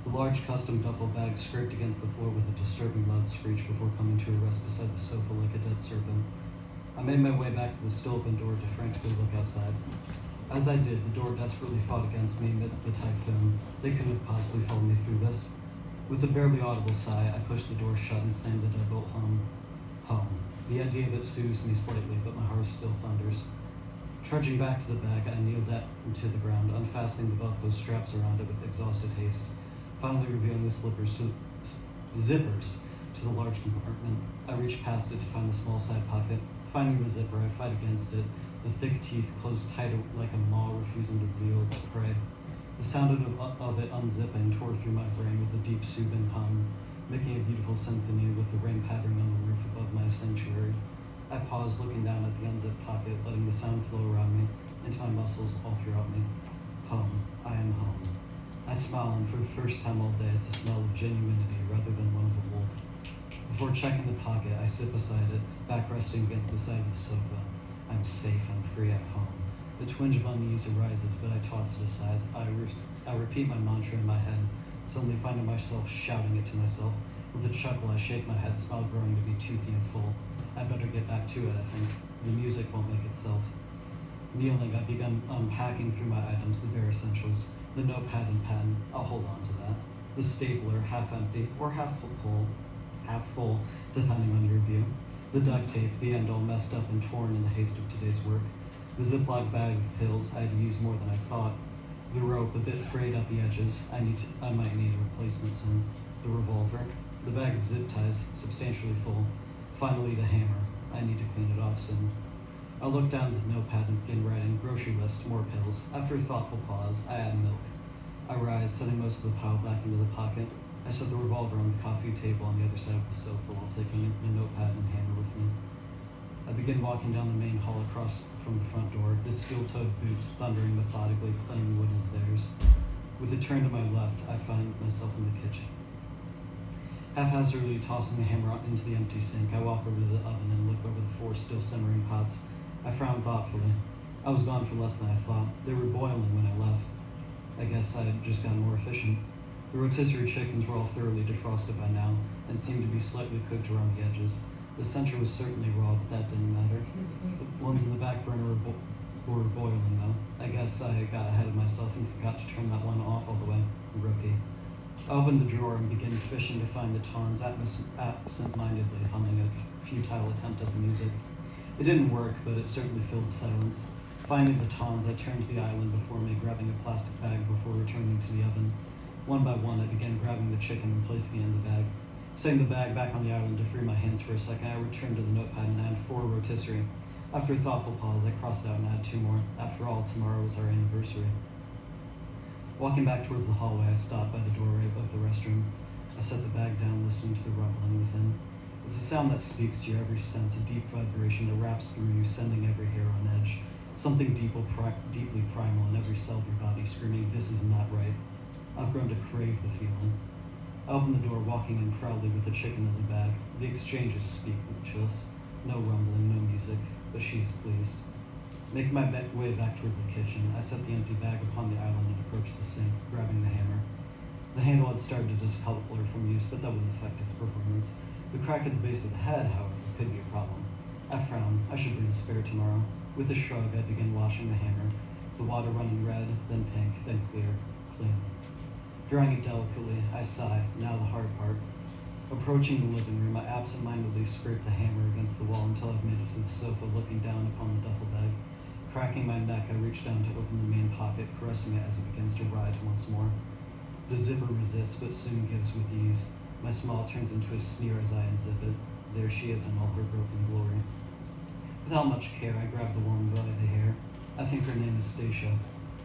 The large custom duffel bag scraped against the floor with a disturbing loud screech before coming to a rest beside the sofa like a dead serpent. I made my way back to the still open door to frantically look outside. As I did, the door desperately fought against me amidst the typhoon. They couldn't have possibly followed me through this. With a barely audible sigh, I pushed the door shut and slammed the deadbolt home. The idea of it soothes me slightly, but my heart still thunders. Trudging back to the bag, I kneeled down to the ground, unfastening the Velcro straps around it with exhausted haste, finally revealing the zippers to the large compartment. I reached past it to find the small side pocket. Finding the zipper, I fight against it, the thick teeth closed tight like a maw refusing to reveal its prey. The sound of it unzipping tore through my brain with a deep soothing hum, making a beautiful symphony with the rain pattering on the roof above my sanctuary. I paused, looking down at the unzipped pocket, letting the sound flow around me, into my muscles all throughout me. Home. I am home. I smile, and for the first time all day, it's a smell of genuinity rather than one of a wolf. Before checking the pocket, I sit beside it, back resting against the side of the sofa. I'm safe, I'm free at home. The twinge of unease arises, but I toss it aside. I repeat my mantra in my head, suddenly finding myself shouting it to myself. With a chuckle, I shake my head, smile growing to be toothy and full. I better get back to it, I think. The music won't make itself. Kneeling, I begun unpacking through my items, the bare essentials. The notepad and pen, I'll hold on to that. The stapler, half empty, or half full, depending on your view. The duct tape, the end all messed up and torn in the haste of today's work. The Ziploc bag of pills I had to use more than I thought. The rope, a bit frayed at the edges. I might need a replacement soon. The revolver. The bag of zip ties, substantially full. Finally, the hammer. I need to clean it off soon. I looked down at the notepad and began writing grocery list, more pills. After a thoughtful pause, I add milk. I rise, setting most of the pile back into the pocket. I set the revolver on the coffee table on the other side of the sofa while taking the notepad and hammer with me. I begin walking down the main hall across from the front door, the steel-toed boots thundering methodically, claiming what is theirs. With a turn to my left, I find myself in the kitchen. Haphazardly tossing the hammer out into the empty sink, I walk over to the oven and look over the 4 still simmering pots. I frown thoughtfully. I was gone for less than I thought. They were boiling when I left. I guess I had just gotten more efficient. The rotisserie chickens were all thoroughly defrosted by now, and seemed to be slightly cooked around the edges. The center was certainly raw, but that didn't matter. The ones in the back burner were boiling though. I guess I got ahead of myself and forgot to turn that one off all the way. Rookie. I opened the drawer and began fishing to find the tongs, absent-mindedly humming a futile attempt at the music. It didn't work, but it certainly filled the silence. Finding the tongs, I turned to the island before me, grabbing a plastic bag before returning to the oven. One by one, I began grabbing the chicken and placing it in the bag. Setting the bag back on the island to free my hands for a second, I returned to the notepad and added 4 rotisserie. After a thoughtful pause, I crossed it out and added 2 more. After all, tomorrow was our anniversary. Walking back towards the hallway, I stopped by the doorway of the restroom. I set the bag down, listening to the rumbling within. It's a sound that speaks to your every sense, a deep vibration that wraps through you, sending every hair on edge. Something deeply primal in every cell of your body, screaming, "This is not right." I've grown to crave the feeling. I open the door, walking in proudly with the chicken in the bag. The exchange is speechless. No rumbling, no music, but she's pleased. Making my way back towards the kitchen, I set the empty bag upon the island and approached the sink, grabbing the hammer. The handle had started to discolor from use, but that wouldn't affect its performance. The crack at the base of the head, however, could be a problem. I frowned. I should bring a spare tomorrow. With a shrug, I began washing the hammer, the water running red, then pink, then clear, clean. Drying it delicately, I sighed. Now the hard part. Approaching the living room, I absentmindedly scraped the hammer against the wall until I've made it to the sofa, looking down upon the duffel bag. Cracking my neck, I reach down to open the main pocket, caressing it as it begins to writhe once more. The zipper resists, but soon gives with ease. My smile turns into a sneer as I unzip it. There she is in all her broken glory. Without much care, I grab the woman by the hair. I think her name is Stacia.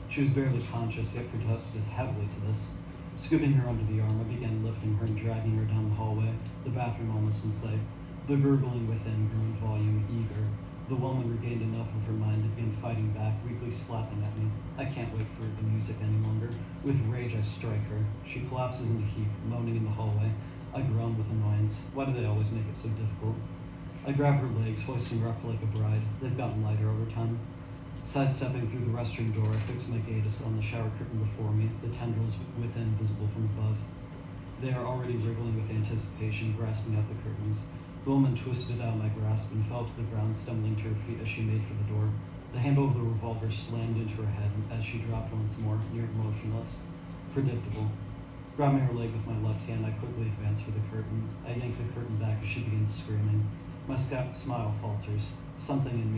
She was barely conscious, yet protested heavily to this. Scooping her under the arm, I began lifting her and dragging her down the hallway, the bathroom almost in sight. The gurgling within grew in volume, eager. The woman regained enough of her mind to begin fighting back, weakly slapping at me. I can't wait for the music any longer. With rage, I strike her. She collapses in a heap, moaning in the hallway. I groan with annoyance. Why do they always make it so difficult? I grab her legs, hoisting her up like a bride. They've gotten lighter over time. Sidestepping through the restroom door, I fix my gaze on the shower curtain before me, the tendrils within visible from above. They are already wriggling with anticipation, grasping at the curtains. The woman twisted out of my grasp and fell to the ground, stumbling to her feet as she made for the door. The handle of the revolver slammed into her head as she dropped once more, near motionless. Predictable. Grabbing her leg with my left hand, I quickly advance for the curtain. I yank the curtain back as she begins screaming. My smile falters. Something in me